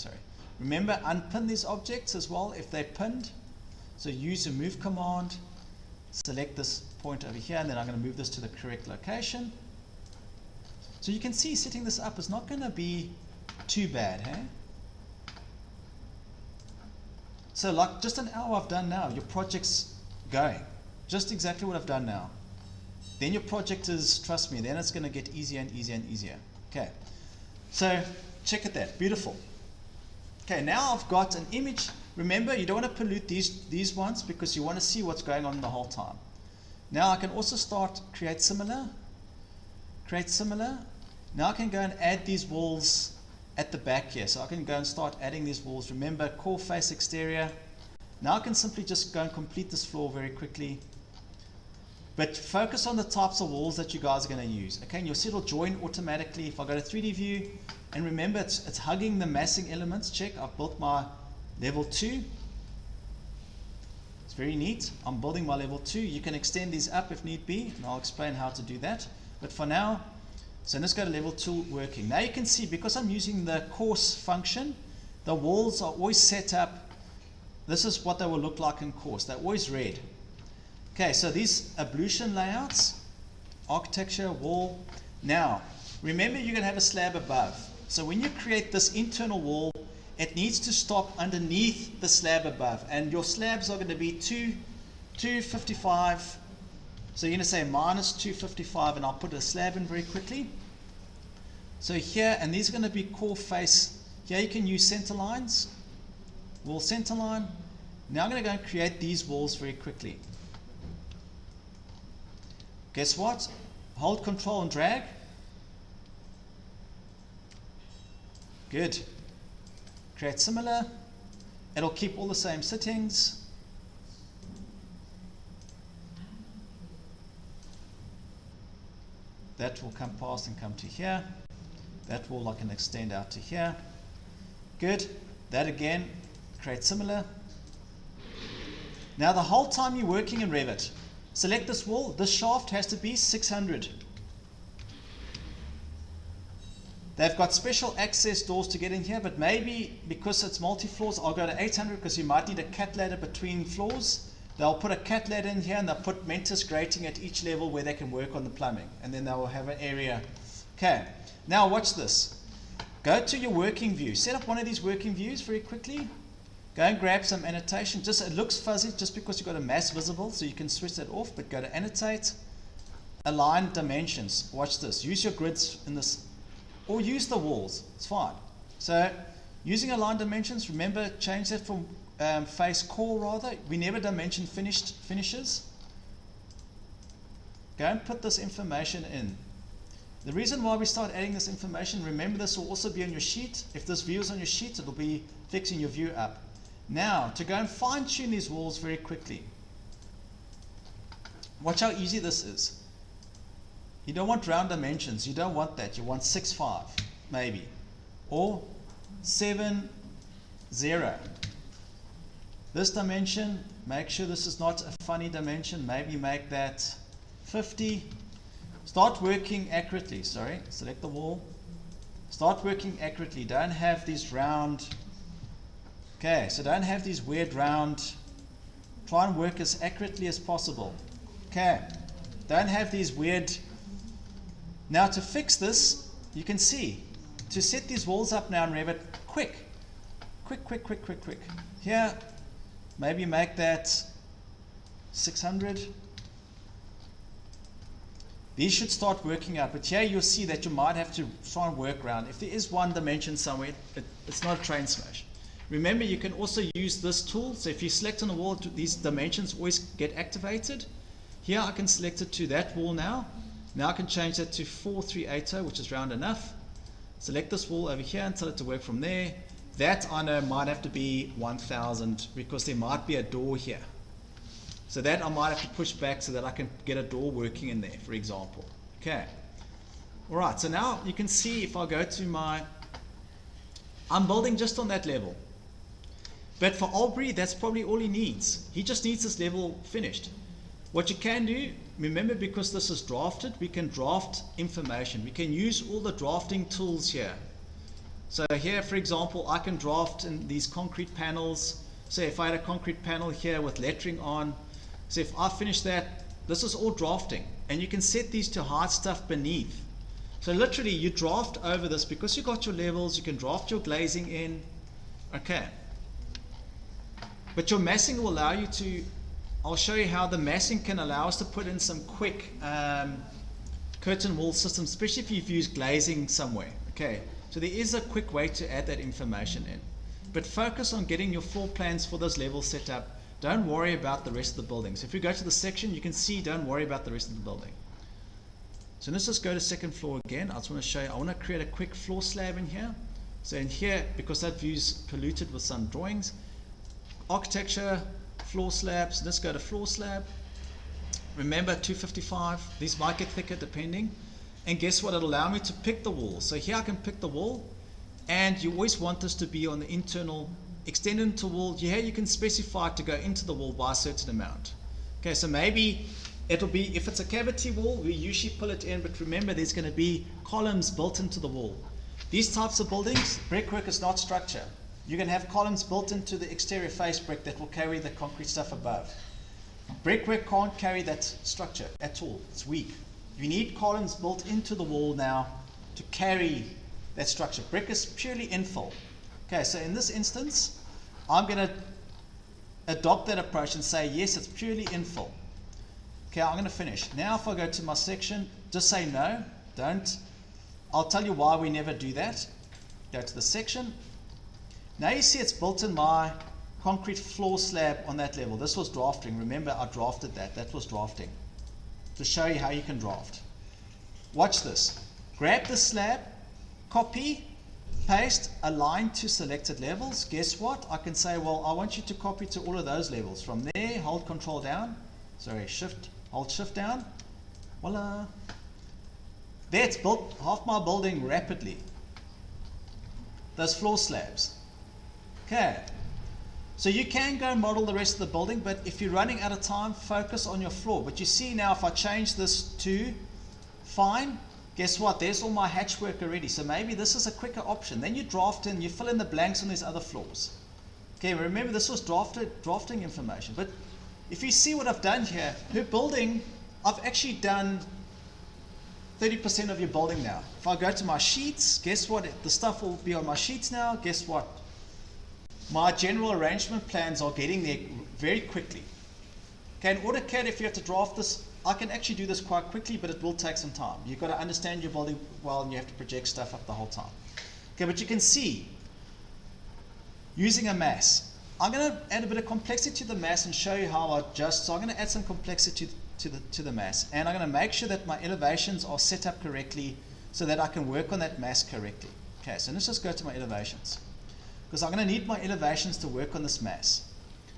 Remember, unpin these objects as well if they're pinned. So use the move command, select this point over here, and then I'm going to move this to the correct location. So you can see setting this up is not going to be too bad, hey? So like just an hour I've done now, your project's going. Just exactly what I've done now. Then your project is, trust me, then it's going to get easier and easier and easier. Okay, so check at that, beautiful. Okay, now I've got an image. Remember, you don't want to pollute these ones because you want to see what's going on the whole time. Now I can also start create similar. Now I can go and add these walls at the back here. So I can go and start adding these walls. Remember, core face exterior. Now I can simply just go and complete this floor very quickly. But focus on the types of walls that you guys are going to use. Okay, and you'll see it'll join automatically. If I go to 3D view, and remember it's hugging the massing elements. Check, I've built my level 2. It's very neat. I'm building my level 2. You can extend these up if need be, and I'll explain how to do that. But for now, so let's go to level 2 working. Now you can see, because I'm using the coarse function, the walls are always set up. This is what they will look like in coarse. They're always red. Okay, so these ablution layouts, architecture, wall. Now, remember you're going to have a slab above. So when you create this internal wall, it needs to stop underneath the slab above. And your slabs are going to be 255. So you're going to say minus 255, and I'll put a slab in very quickly. So here, and these are going to be core face. Here you can use center lines. wall center line. Now I'm going to go and create these walls very quickly. Guess what? Hold Control and drag. Good. Create similar. It'll keep all the same settings. That will come past and come to here. That wall I can extend out to here. Good. That again, create similar. Now the whole time you're working in Revit, select this wall. This shaft has to be 600. They've got special access doors to get in here, but maybe because it's multi-floors, I'll go to 800 because you might need a cat ladder between floors. They'll put a cat ladder in here and they'll put Mentis grating at each level where they can work on the plumbing. And then they will have an area. Okay, now watch this. Go to your working view. Set up one of these working views very quickly. Go and grab some annotation. It looks fuzzy just because you've got a mass visible, so you can switch that off, but go to annotate. Align dimensions. Watch this. Use your grids in this, or use the walls. It's fine. So using align dimensions, remember, change that from face core rather. We never dimension finishes. Go and put this information in. The reason why we start adding this information, remember this will also be on your sheet. If this view is on your sheet, it will be fixing your view up. Now, to go and fine tune these walls very quickly. Watch how easy this is. You don't want round dimensions. You don't want that. You want 6.5 maybe. Or 7.0. This dimension, make sure this is not a funny dimension. Maybe make that 50. Start working accurately. Sorry, select the wall. Start working accurately. Don't have these round. Okay, so don't have these weird round. Try and work as accurately as possible. Okay, don't have these weird. Now to fix this, you can see, to set these walls up now in Revit, quick. Here, maybe make that 600. These should start working out, but here you'll see that you might have to try and work around. If there is one dimension somewhere, it's not a train smash. Remember, you can also use this tool. So if you select on the wall, these dimensions always get activated. Here I can select it to that wall now. Now I can change that to 4380, which is round enough. Select this wall over here and tell it to work from there. That I know might have to be 1000 because there might be a door here. So that I might have to push back so that I can get a door working in there, for example. Okay. All right, so now you can see if I go to I'm building just on that level. But for Aubrey, that's probably all he needs. He just needs this level finished. What you can do, remember, because this is drafted, we can draft information. We can use all the drafting tools here. So here, for example, I can draft in these concrete panels. So if I had a concrete panel here with lettering on, so if I finish that, this is all drafting. And you can set these to hide stuff beneath. So literally you draft over this because you got your levels, you can draft your glazing in. Okay. But your massing will allow you to, I'll show you how the massing can allow us to put in some quick curtain wall systems, especially if you've used glazing somewhere. Okay. So there is a quick way to add that information in. But focus on getting your floor plans for those levels set up. Don't worry about the rest of the building. So if you go to the section, you can see, don't worry about the rest of the building. So let's just go to second floor again. I just want to show you, I want to create a quick floor slab in here. So in here, because that view's polluted with some drawings, architecture, floor slabs, let's go to floor slab. Remember 255, these might get thicker depending. And guess what, it'll allow me to pick the wall. So here I can pick the wall, and you always want this to be on the internal, extend into wall. Here you can specify to go into the wall by a certain amount. Okay, so maybe it'll be, if it's a cavity wall, we usually pull it in, but remember there's going to be columns built into the wall. These types of buildings, brickwork is not structure. You can have columns built into the exterior face brick that will carry the concrete stuff above. Brickwork can't carry that structure at all. It's weak. You need columns built into the wall now to carry that structure. Brick is purely infill. Okay, so in this instance, I'm going to adopt that approach and say, yes, it's purely infill. Okay, I'm going to finish. Now if I go to my section, just say no, don't. I'll tell you why we never do that. Go to the section. Now you see it's built in my concrete floor slab on that level. This was drafting. Remember, I drafted that. That was drafting. To show you how you can draft. Watch this. Grab the slab, copy, paste, align to selected levels. Guess what? I can say, well, I want you to copy to all of those levels. From there, hold Control down. Sorry, hold Shift down. Voila. There, it's built half my building rapidly. Those floor slabs. Okay. So you can go and model the rest of the building, but if you're running out of time, focus on your floor. But you see now, if I change this to fine, guess what? There's all my hatch work already. So maybe this is a quicker option. Then you draft in, you fill in the blanks on these other floors. Okay, remember this was drafting information. But if you see what I've done here, her building, I've actually done 30% of your building now. If I go to my sheets, guess what? The stuff will be on my sheets now. Guess what? My general arrangement plans are getting there very quickly. Okay, in AutoCAD, if you have to draft this, I can actually do this quite quickly, but it will take some time. You've got to understand your building well, and you have to project stuff up the whole time. Okay, but you can see, using a mass, I'm going to add a bit of complexity to the mass and show you how I adjust. So I'm going to add some complexity to the mass, and I'm going to make sure that my elevations are set up correctly so that I can work on that mass correctly. Okay, so let's just go to my elevations, because I'm going to need my elevations to work on this mass.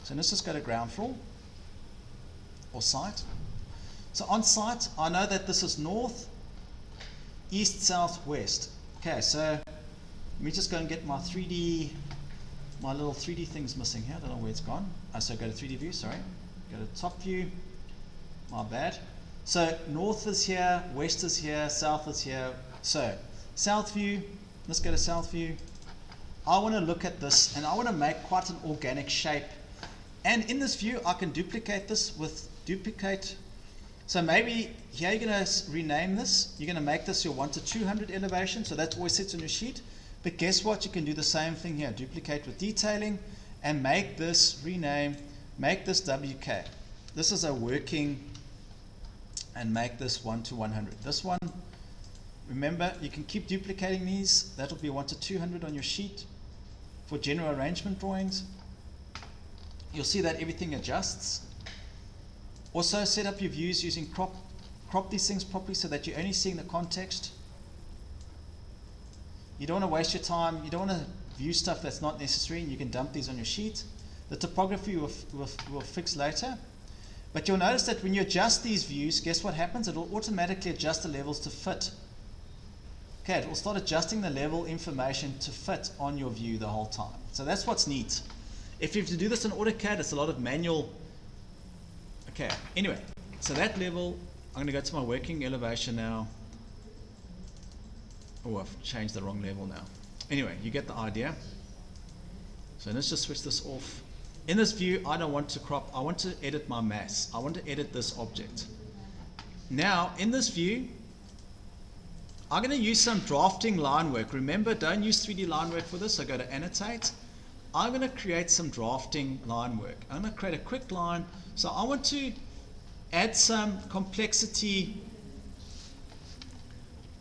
So let's just go to ground floor or site. So on site, I know that this is north, east, south, west. Okay, so let me just go and get my 3D, my little 3D thing's missing here. I don't know where it's gone. So go to 3D view, sorry. Go to top view. My bad. So north is here, west is here, south is here. So south view, let's go to south view. I want to look at this, and I want to make quite an organic shape. And in this view, I can duplicate this with duplicate. So maybe here you're going to rename this. You're going to make this your 1 to 200 elevation. So that's always sits on your sheet. But guess what? You can do the same thing here. Duplicate with detailing and make this rename. Make this WK. This is a working, and make this 1 to 100. This one, remember, you can keep duplicating these. That'll be 1 to 200 on your sheet. For general arrangement drawings, you'll see that everything adjusts. Also, set up your views using crop these things properly so that you're only seeing the context. You don't want to waste your time. You don't want to view stuff that's not necessary, and you can dump these on your sheet. The topography we'll fix later. But you'll notice that when you adjust these views, guess what happens? It will automatically adjust the levels to fit. Okay, it will start adjusting the level information to fit on your view the whole time. So that's what's neat. If you have to do this in AutoCAD, it's a lot of manual. Okay, anyway, so that level, I'm going to go to my working elevation now. Oh, I've changed the wrong level now. Anyway, you get the idea. So let's just switch this off. In this view, I don't want to crop. I want to edit my mass. I want to edit this object. Now, in this view, I'm going to use some drafting line work. Remember, don't use 3D line work for this. So go to Annotate. I'm going to create some drafting line work. I'm going to create a quick line. So I want to add some complexity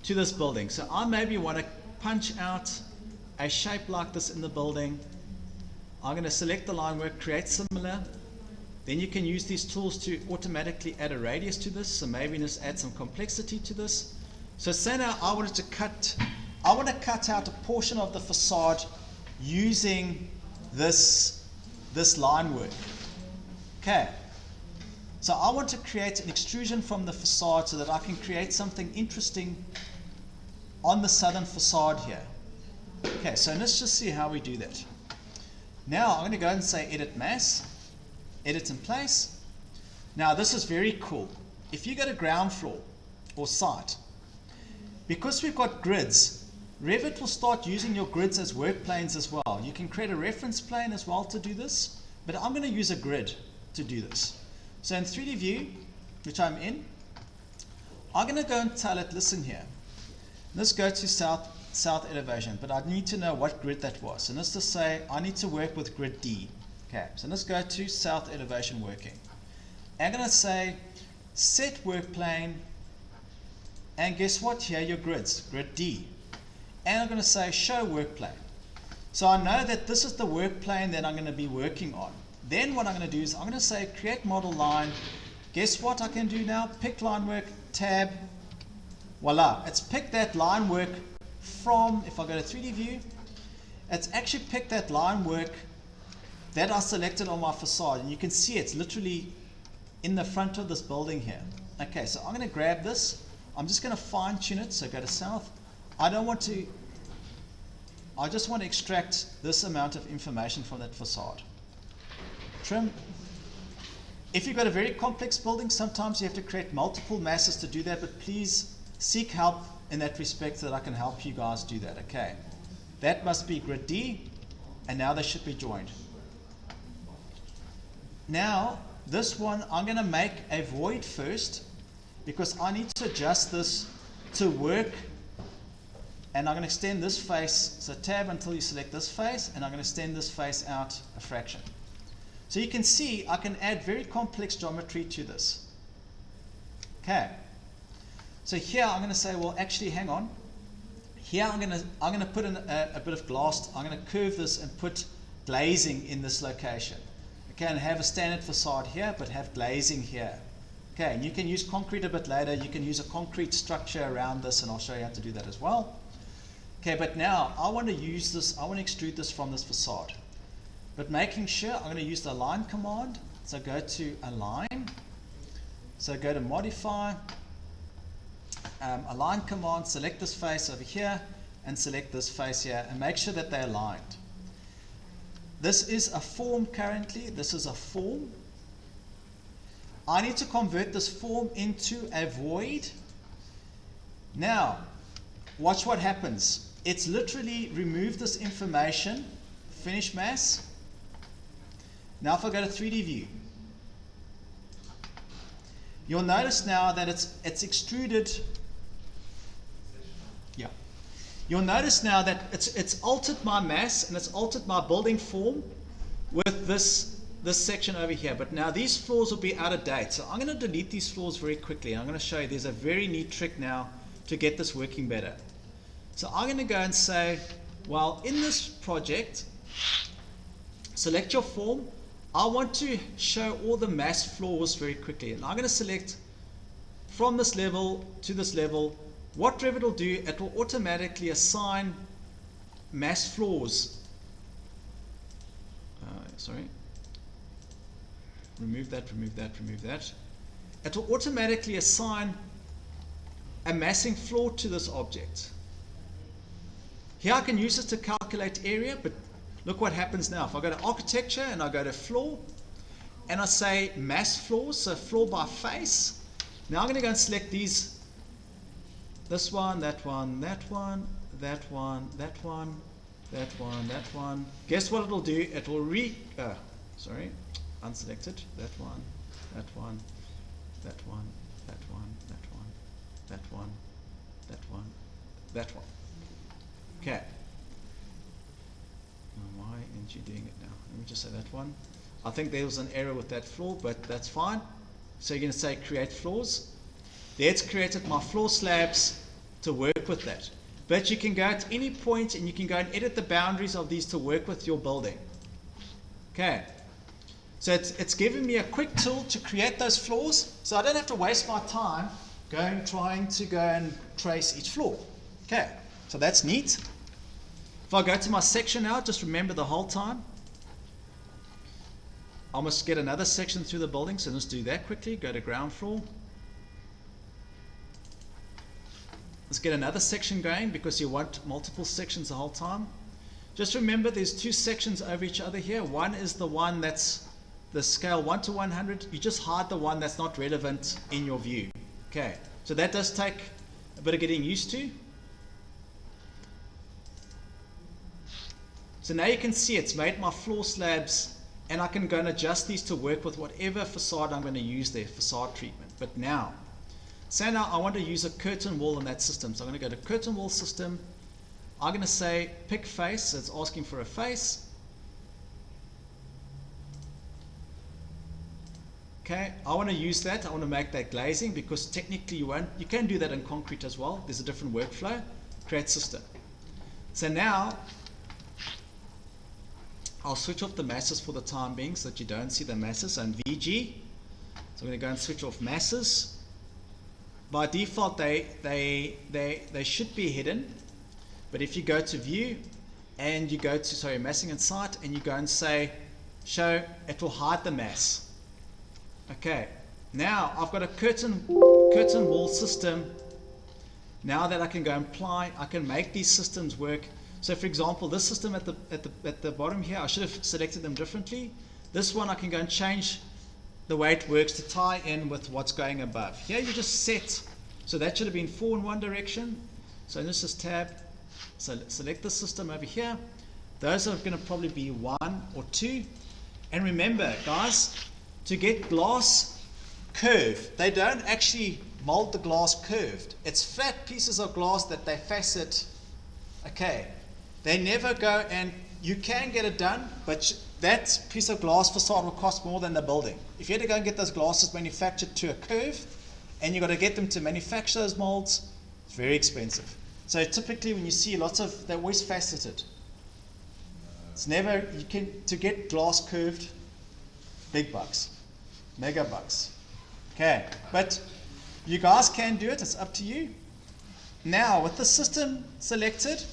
to this building. So I maybe want to punch out a shape like this in the building. I'm going to select the line work, create similar. Then you can use these tools to automatically add a radius to this. So maybe just add some complexity to this. So say now I want to cut out a portion of the facade using this line work. Okay. So I want to create an extrusion from the facade so that I can create something interesting on the southern facade here. Okay, so let's just see how we do that. Now I'm going to go and say Edit Mass, Edit in Place. Now this is very cool. If you go to ground floor or site, because we've got grids, Revit will start using your grids as work planes as well. You can create a reference plane as well to do this, but I'm going to use a grid to do this. So in 3D view, which I'm in, I'm going to go and tell it, listen here. Let's go to south elevation, but I need to know what grid that was. So let's just say I need to work with grid D. Okay, so let's go to south elevation working. I'm going to say set work plane, and guess what? Here are your grids, grid D. And I'm going to say show work plane. So I know that this is the work plane that I'm going to be working on. Then what I'm going to do is I'm going to say create model line. Guess what I can do now? Pick line work, tab, voila. It's picked that line work from, if I go to 3D view, it's actually picked that line work that I selected on my facade. And you can see it's literally in the front of this building here. Okay, so I'm going to grab this. I'm just going to fine tune it. So go to south. I just want to extract this amount of information from that facade. Trim. If you've got a very complex building, sometimes you have to create multiple masses to do that, but please seek help in that respect so that I can help you guys do that. Okay, that must be grid D, and now they should be joined. Now, this one, I'm going to make a void first because I need to adjust this to work. And I'm going to extend this face, so tab until you select this face, and I'm going to extend this face out a fraction. So you can see I can add very complex geometry to this. Okay. So here I'm going to say, well, actually, hang on. Here I'm going to put in a bit of glass. I'm going to curve this and put glazing in this location. Okay, and have a standard facade here, but have glazing here. Okay, and you can use concrete a bit later. You can use a concrete structure around this, and I'll show you how to do that as well. Okay, but now I want to use this, I want to extrude this from this facade. But making sure I'm going to use the align command. So go to align. So go to modify, align command, select this face over here, and select this face here, and make sure that they're aligned. This is a form currently, this is a form. I need to convert this form into a void. Now, watch what happens. It's literally removed this information, finish mass. Now if I go to 3D view, you'll notice now that it's extruded. Yeah. You'll notice now that it's altered my mass and it's altered my building form with this section over here. But now these floors will be out of date. So I'm going to delete these floors very quickly. I'm going to show you there's a very neat trick now to get this working better. So I'm going to go and say, well, in this project, select your form. I want to show all the mass floors very quickly. And I'm going to select from this level to this level. What Revit will do, it will automatically assign mass floors. Sorry. Remove that, remove that, remove that. It will automatically assign a massing floor to this object. Here I can use this to calculate area, but look what happens now. If I go to architecture and I go to floor, and I say mass floors, so floor by face. Now I'm going to go and select these. This one, that one, that one, that one, that one, that one, that one. Guess what it'll do? It will unselected. That one, that one, that one, that one, that one, that one, that one, that one. Okay. Why aren't you doing it now? Let me just say that one. I think there was an error with that floor, but that's fine. So you're going to say create floors. That's created my floor slabs to work with that. But you can go at any point and you can go and edit the boundaries of these to work with your building. Okay. So it's given me a quick tool to create those floors, so I don't have to waste my time trying to go and trace each floor. Okay. So that's neat. If I go to my section now, just remember the whole time, I must get another section through the building, so let's do that quickly. Go to ground floor. Let's get another section going because you want multiple sections the whole time. Just remember there's two sections over each other here. One is the one that's the scale 1 to 100. You just hide the one that's not relevant in your view. Okay, so that does take a bit of getting used to. So now you can see it's made my floor slabs, and I can go and adjust these to work with whatever facade I'm going to use there, facade treatment. But now, say now I want to use a curtain wall in that system. So I'm going to go to curtain wall system. I'm going to say pick face, so it's asking for a face. Okay, I want to use that. I want to make that glazing because technically you can do that in concrete as well. There's a different workflow. Create system. So now I'll switch off the masses for the time being so that you don't see the masses, and VG. So I'm going to go and switch off masses. By default, they should be hidden, but if you go to view and you go to massing and site and you go and say show, it will hide the mass. Okay, now I've got a curtain wall system. Now that I can go and apply, I can make these systems work. So for example, this system at the bottom here, I should have selected them differently. This one I can go and change the way it works to tie in with what's going above. Here you just set, so that should have been 4 in one direction. So this is tab, so select the system over here. Those are going to probably be 1 or 2. And remember guys, to get glass curved, they don't actually mold the glass curved. It's flat pieces of glass that they facet. Okay, they never go, and you can get it done, but that piece of glass facade will cost more than the building. If you had to go and get those glasses manufactured to a curve, and you've got to get them to manufacture those molds, it's very expensive. So typically when you see lots of, they're always faceted. It's never, to get glass curved, big bucks, mega bucks. Okay, but you guys can do it, it's up to you. Now with the system selected,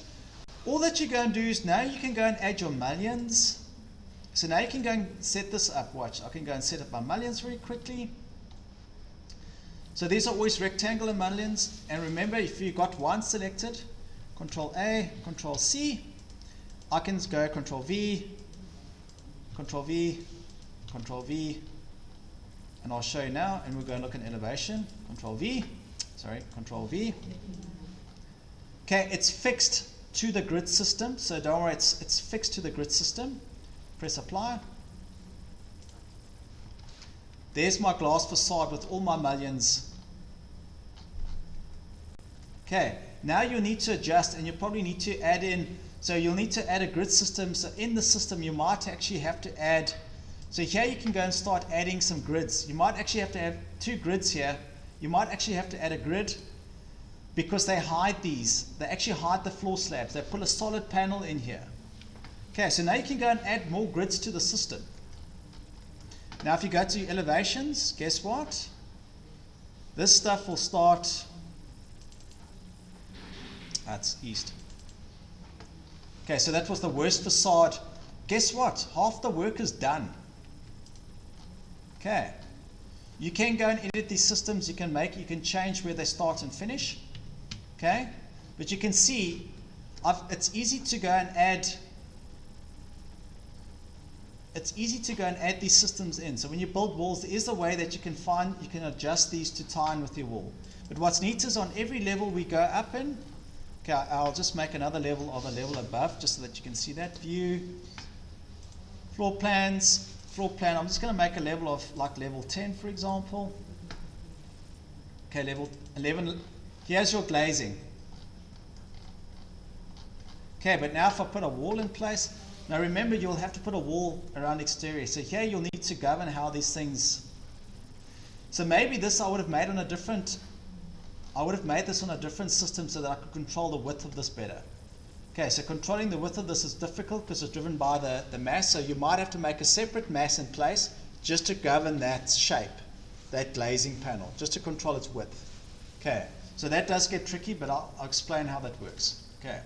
all that you go and do is now you can go and add your mullions. So now you can go and set this up. Watch, I can go and set up my mullions very quickly. So these are always rectangular mullions. And remember, if you've got one selected, Control A, Control C, I can go Control V, Control V, Control V, and I'll show you now, and we'll go and look at elevation. Control V, Control V. Okay, it's fixed to the grid system, so don't worry, it's fixed to the grid system. Press apply. There's my glass facade with all my mullions. Okay, now you need to adjust, and you probably need to add in, so you'll need to add a grid system. So in the system you might actually have to add, so here you can go and start adding some grids. You might actually have to have 2 grids here. You might actually have to add a grid, because they hide these. They actually hide the floor slabs. They put a solid panel in here. Okay, so now you can go and add more grids to the system. Now if you go to elevations, guess what? This stuff will start, that's east. Okay, so that was the worst facade. Guess what? Half the work is done. Okay, you can go and edit these systems. You can change where they start and finish. Okay, but you can see it's easy to go and add. It's easy to go and add these systems in. So when you build walls, there is a way that you can adjust these to tie in with your wall. But what's neat is on every level we go up in. Okay, I'll just make another level of a level above, just so that you can see that view. Floor plans, floor plan. I'm just going to make a level of like level 10, for example. Okay, level 11. Here's your glazing. Okay, but now if I put a wall in place, now remember you'll have to put a wall around exterior. So here you'll need to govern how these things. So maybe this I would have made on a different. I would have made this on a different system so that I could control the width of this better. Okay, so controlling the width of this is difficult because it's driven by the mass. So you might have to make a separate mass in place just to govern that shape, that glazing panel, just to control its width. Okay, so that does get tricky, but I'll explain how that works. Okay.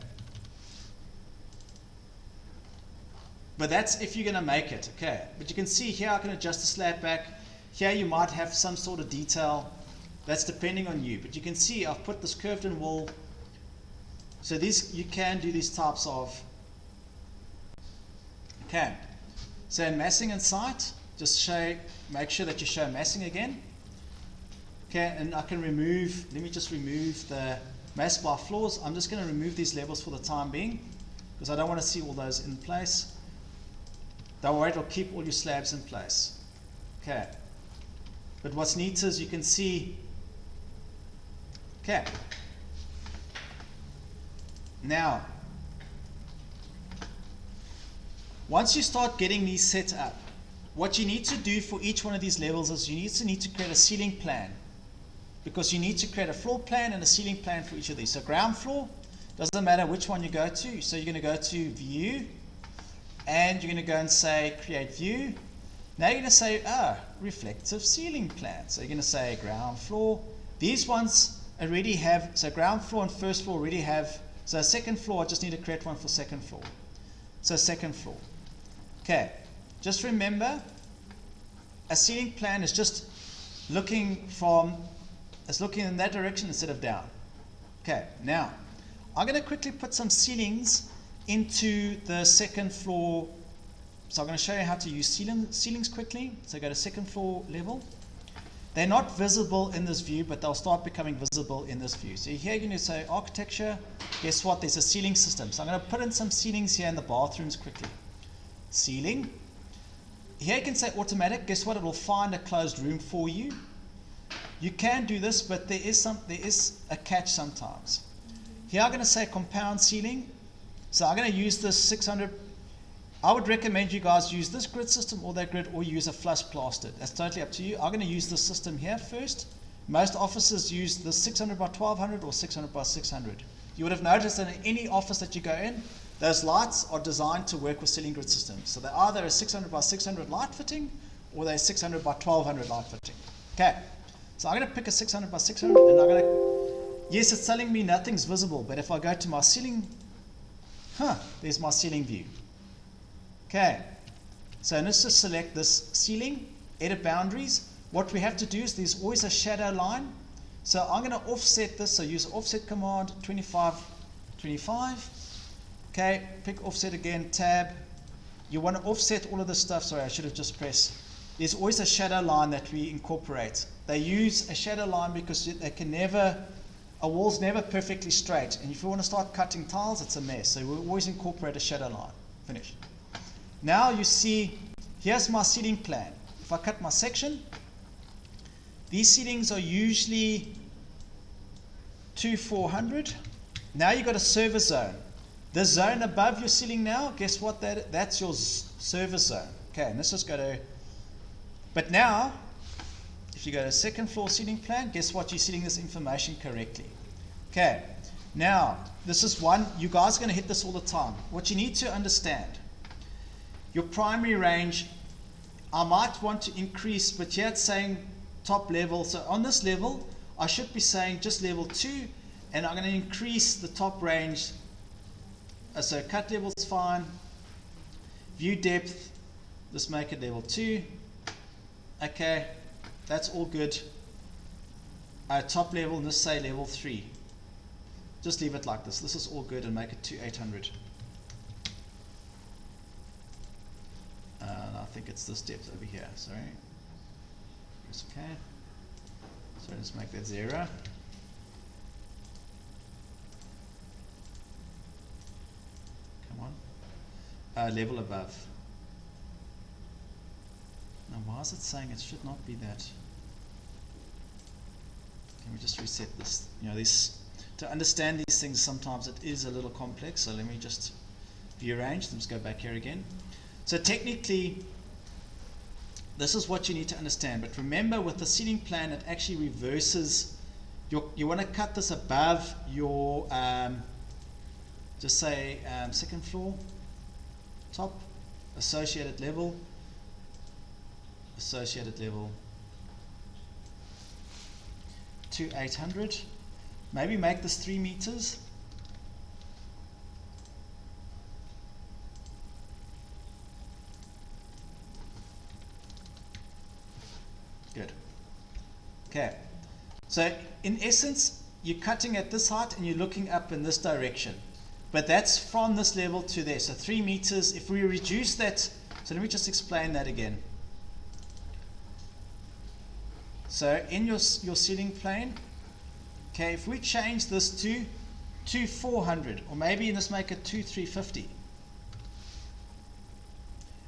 But that's if you're going to make it, okay. But you can see here I can adjust the slab back. Here you might have some sort of detail. That's depending on you. But you can see I've put this curved in wall. So these, you can do these types of. Okay. So in massing and site, just make sure that you show massing again. Okay, and I can remove, let me just remove the mass by floors. I'm just going to remove these levels for the time being because I don't want to see all those in place. Don't worry, it'll keep all your slabs in place. Okay. But what's neat is you can see. Okay. Now, once you start getting these set up, what you need to do for each one of these levels is you need to create a ceiling plan. Because you need to create a floor plan and a ceiling plan for each of these. So ground floor, doesn't matter which one you go to. So you're going to go to View, and you're going to go and say create view. Now you're going to say reflective ceiling plan. So you're going to say ground floor. These ones already have, so ground floor and first floor already have, so second floor I just need to create one for second floor. So second floor. Okay, just remember a ceiling plan is just looking in that direction instead of down. Okay, now I'm going to quickly put some ceilings into the second floor. So I'm going to show you how to use ceilings quickly. So go to second floor level. They're not visible in this view, but they'll start becoming visible in this view. So here you're going to say architecture. Guess what? There's a ceiling system. So I'm going to put in some ceilings here in the bathrooms quickly. Ceiling. Here you can say automatic. Guess what? It will find a closed room for you. You can do this, but there is a catch sometimes. Here I'm going to say compound ceiling. So I'm going to use this 600. I would recommend you guys use this grid system or that grid, or use a flush plastered. That's totally up to you. I'm going to use this system here first. Most offices use the 600 by 1200 or 600 by 600. You would have noticed that in any office that you go in, those lights are designed to work with ceiling grid systems. So they're either a 600 by 600 light fitting, or they're 600 by 1200 light fitting. Okay, so I'm going to pick a 600 by 600, and I'm going to, yes, it's telling me nothing's visible, but if I go to my ceiling, there's my ceiling view. Okay, so let's just select this ceiling, edit boundaries. What we have to do is there's always a shadow line. So I'm going to offset this, so use offset command, 25, 25. Okay, pick offset again, tab. You want to offset all of this stuff. Sorry, I should have just pressed. There's always a shadow line that we incorporate. They use a shadow line because they can never, a wall's never perfectly straight. And if you want to start cutting tiles, it's a mess. So we always incorporate a shadow line. Finish. Now you see, here's my ceiling plan. If I cut my section, these ceilings are usually 400. Now you've got a service zone. The zone above your ceiling now, guess what? That's your service zone. Okay, and let's just go to, but now, if you go to second floor ceiling plan, guess what? You're seeing this information correctly. Okay, now, this is one, you guys are going to hit this all the time. What you need to understand, your primary range, I might want to increase, but here it's saying top level. So on this level, I should be saying just level 2, and I'm going to increase the top range. So cut level is fine. View depth, let's make it level 2. Okay, that's all good. Top level, let's say level 3. Just leave it like this. This is all good, and make it to 800. I think it's this depth over here, sorry. Press OK. So let's make that 0. Come on. Level above. Now why is it saying it should not be that? Can we just reset this? You know, to understand these things, sometimes it is a little complex, so let me just view range. Let's go back here again. So technically, this is what you need to understand. But remember, with the ceiling plan, it actually reverses. You want to cut this above your, just say second floor, top, associated level, to 800. Maybe make this 3 meters. Good. Okay. So in essence, you're cutting at this height and you're looking up in this direction. But that's from this level to there. So 3 meters. If we reduce that, so let me just explain that again. So in your ceiling plane, okay, if we change this to 400, or maybe let's make it 350,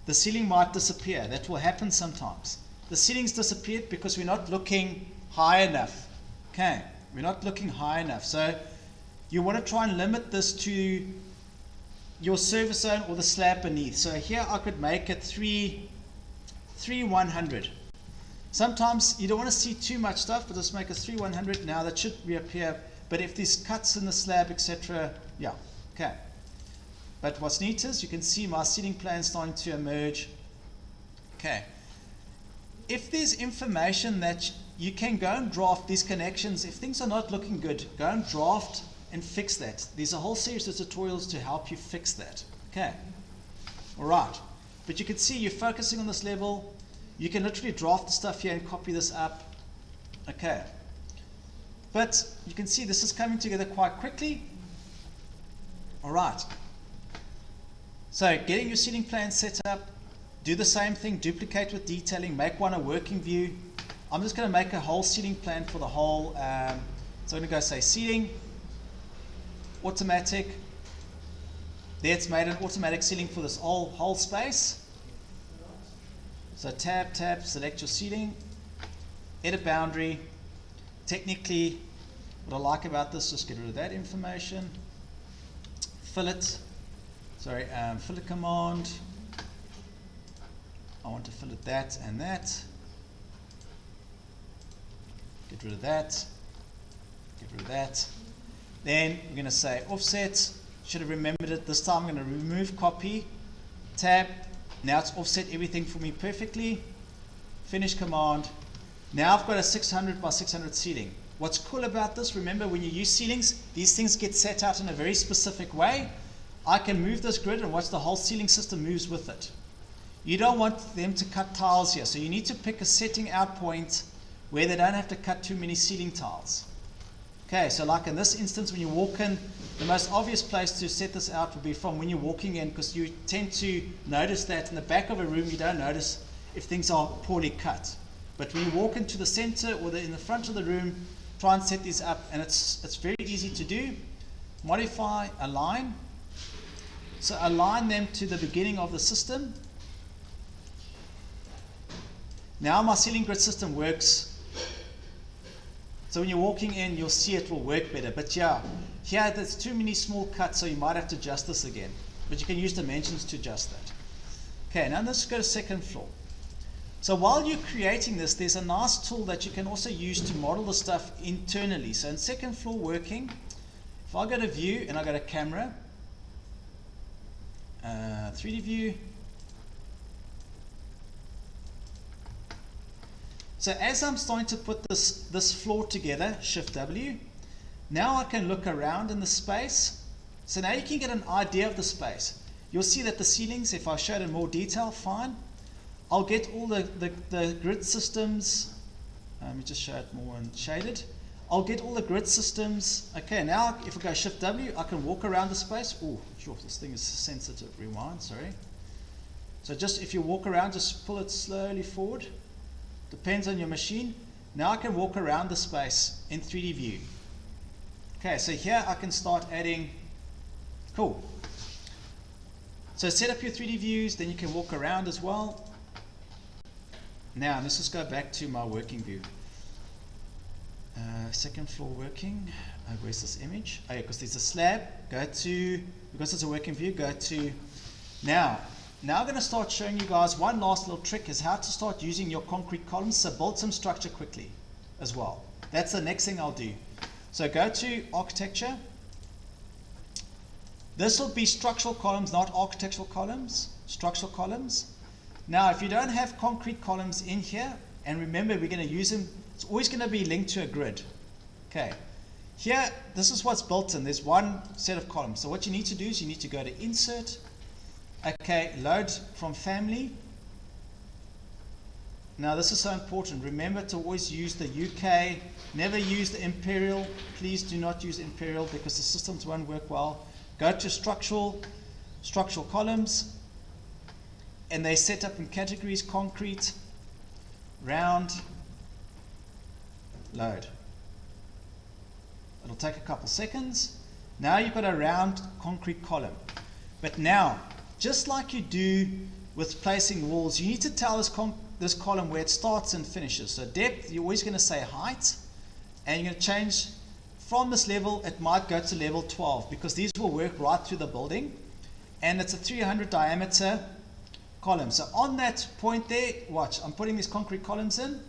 the ceiling might disappear. That will happen sometimes. The ceiling's disappeared because we're not looking high enough. Okay, we're not looking high enough. So you want to try and limit this to your service zone or the slab beneath. So here I could make it 100. Sometimes you don't want to see too much stuff, but let's make it 100. Now that should reappear. But if there's cuts in the slab, etc., yeah, okay. But what's neat is you can see my ceiling plan starting to emerge. Okay. If there's information that you can go and draft these connections, if things are not looking good, go and draft and fix that. There's a whole series of tutorials to help you fix that. Okay. All right. But you can see you're focusing on this level. You can literally draft the stuff here and copy this up. Okay. But you can see this is coming together quite quickly. All right. So getting your ceiling plan set up, do the same thing, duplicate with detailing, make one a working view. I'm just going to make a whole ceiling plan for the whole, so I'm going to go say ceiling, automatic. There it's made an automatic ceiling for this whole space. So tab, select your ceiling, edit boundary. Technically, what I like about this, just get rid of that information. Fillet command. I want to fillet that and that. Get rid of that. Get rid of that. Then we're going to say offset. Should have remembered it. This time I'm going to remove copy. Tab. Now it's offset everything for me perfectly. Finish command. Now I've got a 600 by 600 ceiling. What's cool about this, remember when you use ceilings, these things get set out in a very specific way. I can move this grid and watch the whole ceiling system moves with it. You don't want them to cut tiles here, so you need to pick a setting out point where they don't have to cut too many ceiling tiles. Okay, so like in this instance, when you walk in, the most obvious place to set this out would be from when you're walking in, because you tend to notice that in the back of a room you don't notice if things are poorly cut. But when you walk into the center or in the front of the room, try and set these up, and it's very easy to do. Modify, align. So align them to the beginning of the system. Now my ceiling grid system works. So when you're walking in, you'll see it will work better. But yeah, here there's too many small cuts, so you might have to adjust this again. But you can use dimensions to adjust that. Okay, now let's go to second floor. So while you're creating this, there's a nice tool that you can also use to model the stuff internally. So in second floor working, if I go to view and I go to camera, 3D view. So as I'm starting to put this floor together, Shift W, now I can look around in the space. So now you can get an idea of the space. You'll see that the ceilings, if I show it in more detail, fine. I'll get all the grid systems. Let me just show it more and shaded. I'll get all the grid systems. Okay, now if I go Shift W, I can walk around the space. Oh, sure, this thing is sensitive. Rewind, sorry. So just if you walk around, just pull it slowly forward. Depends on your machine. Now I can walk around the space in 3D view. Okay, so here I can start adding. Cool. So set up your 3D views, then you can walk around as well. Now let's just go back to my working view. Second floor working. Where's this image? Oh yeah, because there's a slab. Go to, because it's a working view, go to. Now I'm going to start showing you guys one last little trick is how to start using your concrete columns. So build some structure quickly as well. That's the next thing I'll do. So go to architecture. This will be structural columns, not architectural columns. Structural columns. Now, if you don't have concrete columns in here, and remember we're going to use them, it's always going to be linked to a grid. Okay. Here, this is what's built in. There's one set of columns. So what you need to do is you need to go to Insert. Okay, Load from Family. Now, this is so important. Remember to always use the UK. Never use the Imperial. Please do not use Imperial because the systems won't work well. Go to Structural Columns. And they set up in categories: concrete, round, load. It'll take a couple seconds. Now you've got a round concrete column. But now, just like you do with placing walls, you need to tell this column where it starts and finishes. So depth, you're always going to say height, and you're going to change from this level. It might go to level 12 because these will work right through the building, and it's a 300 diameter column. So on that point there, watch, I'm putting these concrete columns in,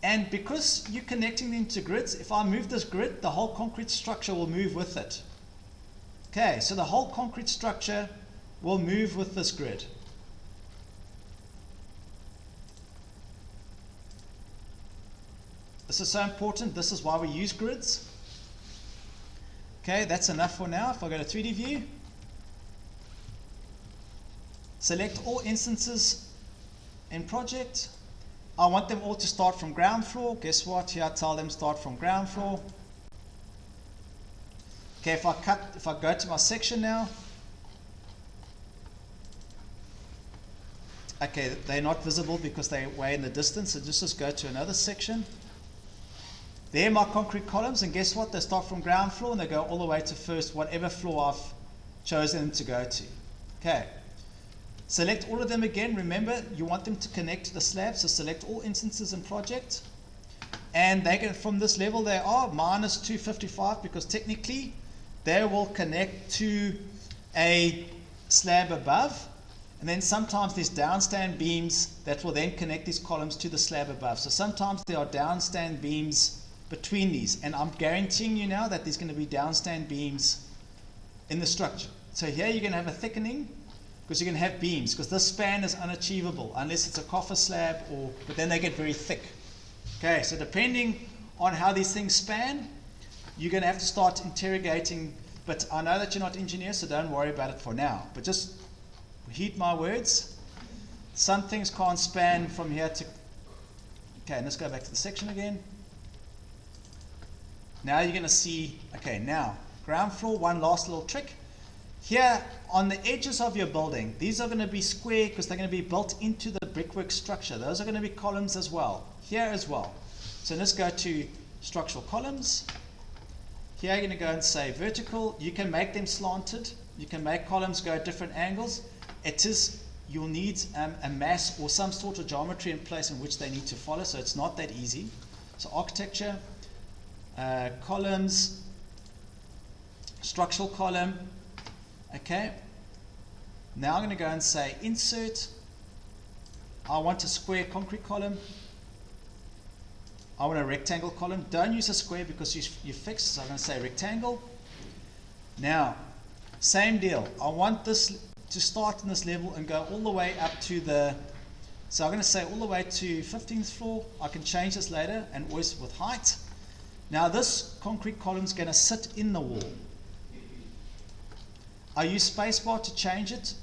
and because you're connecting them to grids, if I move this grid, the whole concrete structure will move with it. Okay, so the whole concrete structure will move with this grid. This is so important. This is why we use grids. Okay, that's enough for now. If I go to 3D view, select all instances in project. I want them all to start from ground floor. Guess what? Here I tell them start from ground floor. Okay, if I go to my section now, okay, they're not visible because they're way in the distance, so just go to another section. There are my concrete columns, and guess what? They start from ground floor and they go all the way to first, whatever floor I've chosen them to go to. Okay. Select all of them again. Remember, you want them to connect to the slab, so select all instances in project. And they can, from this level, they are minus 255 because technically they will connect to a slab above. And then sometimes there's downstand beams that will then connect these columns to the slab above. So sometimes there are downstand beams between these. And I'm guaranteeing you now that there's going to be downstand beams in the structure. So here you're going to have a thickening because you're going to have beams, because this span is unachievable unless it's a coffer slab, but then they get very thick. Okay, so depending on how these things span, you're going to have to start interrogating. But I know that you're not engineers, so don't worry about it for now. But just heed my words. Some things can't span from here to... Okay, let's go back to the section again. Now you're going to see... Okay, now, ground floor, one last little trick. Here, on the edges of your building, these are going to be square because they're going to be built into the brickwork structure. Those are going to be columns as well. Here as well. So let's go to structural columns. Here you're going to go and say vertical. You can make them slanted. You can make columns go at different angles. You'll need a mass or some sort of geometry in place in which they need to follow, so it's not that easy. So architecture, columns, structural column. Okay. Now I'm going to go and say insert. I want a square concrete column. I want a rectangle column. Don't use a square because you're fixed, so I'm going to say rectangle. Now, same deal. I want this to start in this level and go all the way up to the... So I'm going to say all the way to 15th floor. I can change this later, and always with height. Now this concrete column is going to sit in the wall. I use spacebar to change it.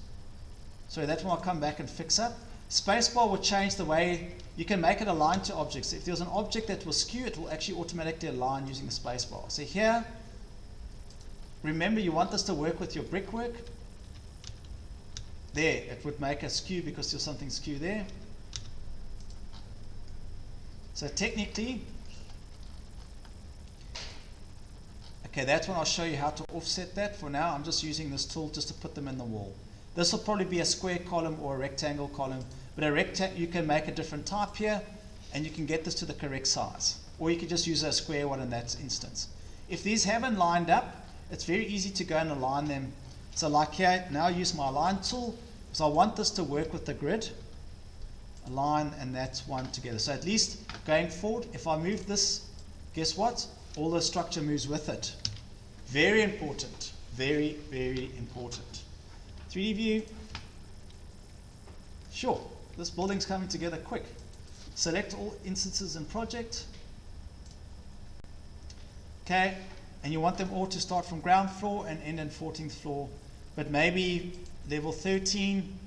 So that one I'll come back and fix up. Spacebar will change the way you can make it align to objects. If there's an object that will skew, it will actually automatically align using the spacebar. So here, remember you want this to work with your brickwork. There, it would make a skew because there's something skew there. So technically, okay, that's when I'll show you how to offset that. For now, I'm just using this tool just to put them in the wall. This will probably be a square column or a rectangle column, but you can make a different type here, and you can get this to the correct size. Or you can just use a square one in that instance. If these haven't lined up, it's very easy to go and align them. So like here, now I use my align tool, because I want this to work with the grid. Align, and that's one together. So at least going forward, if I move this, guess what? All the structure moves with it. Very important. Very, very important. 3D view. Sure, this building's coming together quick. Select all instances in project. Okay, and you want them all to start from ground floor and end in 14th floor, but maybe level 13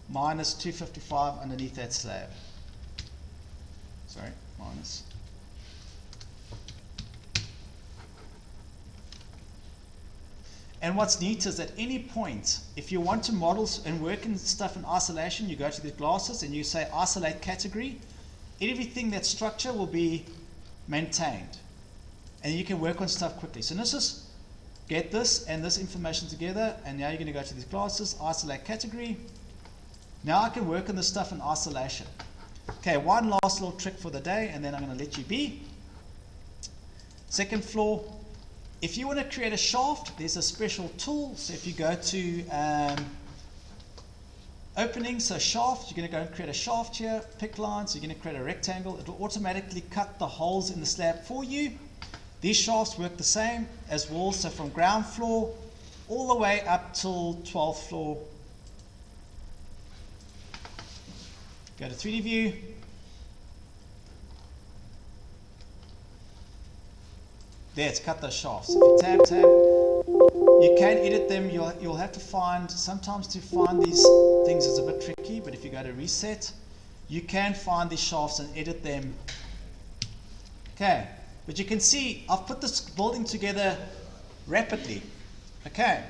minus 255 underneath that slab. Sorry, minus. And what's neat is at any point, if you want to model and work in stuff in isolation, you go to the glasses and you say isolate category. Everything that's structure will be maintained. And you can work on stuff quickly. So let's just get this and this information together. And now you're going to go to these glasses, isolate category. Now I can work on this stuff in isolation. Okay, one last little trick for the day, and then I'm going to let you be. Second floor. If you want to create a shaft, there's a special tool. So if you go to opening, so shaft, you're going to go and create a shaft here, pick lines, you're going to create a rectangle. It will automatically cut the holes in the slab for you. These shafts work the same as walls, so from ground floor all the way up till 12th floor Go to 3D view. There, it's cut those shafts. If you tab, you can edit them. You'll have to find, sometimes to find these things is a bit tricky, but if you go to reset, you can find these shafts and edit them. Okay, but you can see I've put this building together rapidly. Okay.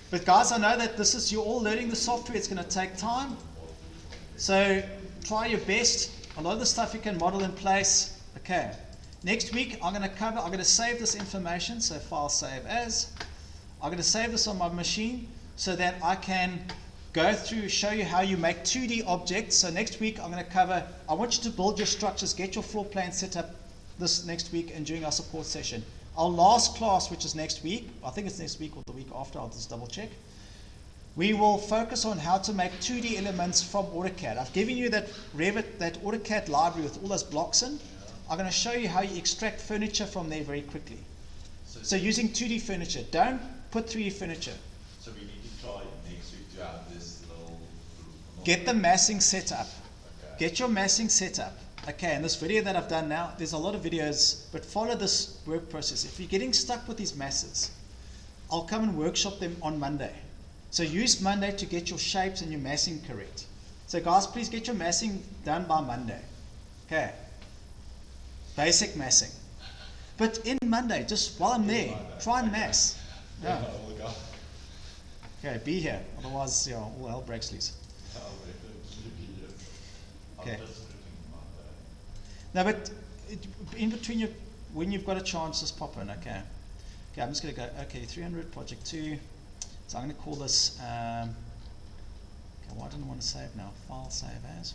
But guys, I know that this is, you're all learning the software, it's going to take time. So try your best. A lot of the stuff you can model in place. Okay. Next week I'm going to save this information, so file save as. I'm going to save this on my machine so that I can go through, show you how you make 2D objects. So next week I'm going to cover, I want you to build your structures, get your floor plan set up this next week and during our support session. Our last class, which is next week, I think it's next week or the week after, I'll just double check. We will focus on how to make 2D elements from AutoCAD. I've given you that Revit, that AutoCAD library with all those blocks in. I'm going to show you how you extract furniture from there very quickly. So using 2D furniture, don't put 3D furniture. So we need to try next week to have this little group. Get the massing set up. Okay. Get your massing set up. Okay, and this video that I've done now, there's a lot of videos, but follow this work process. If you're getting stuck with these masses, I'll come and workshop them on Monday. So use Monday to get your shapes and your massing correct. So guys, please get your massing done by Monday. Okay. Basic massing. But in Monday, just while I'm there, try and mass. Yeah. Okay, be here. Otherwise, yeah, all hell breaks loose. Okay. No, but in between when you've got a chance, just pop in, okay? Okay, I'm just going to go, okay, 300, project 2. So I'm going to call this, okay, why didn't I want to save now? File, save as,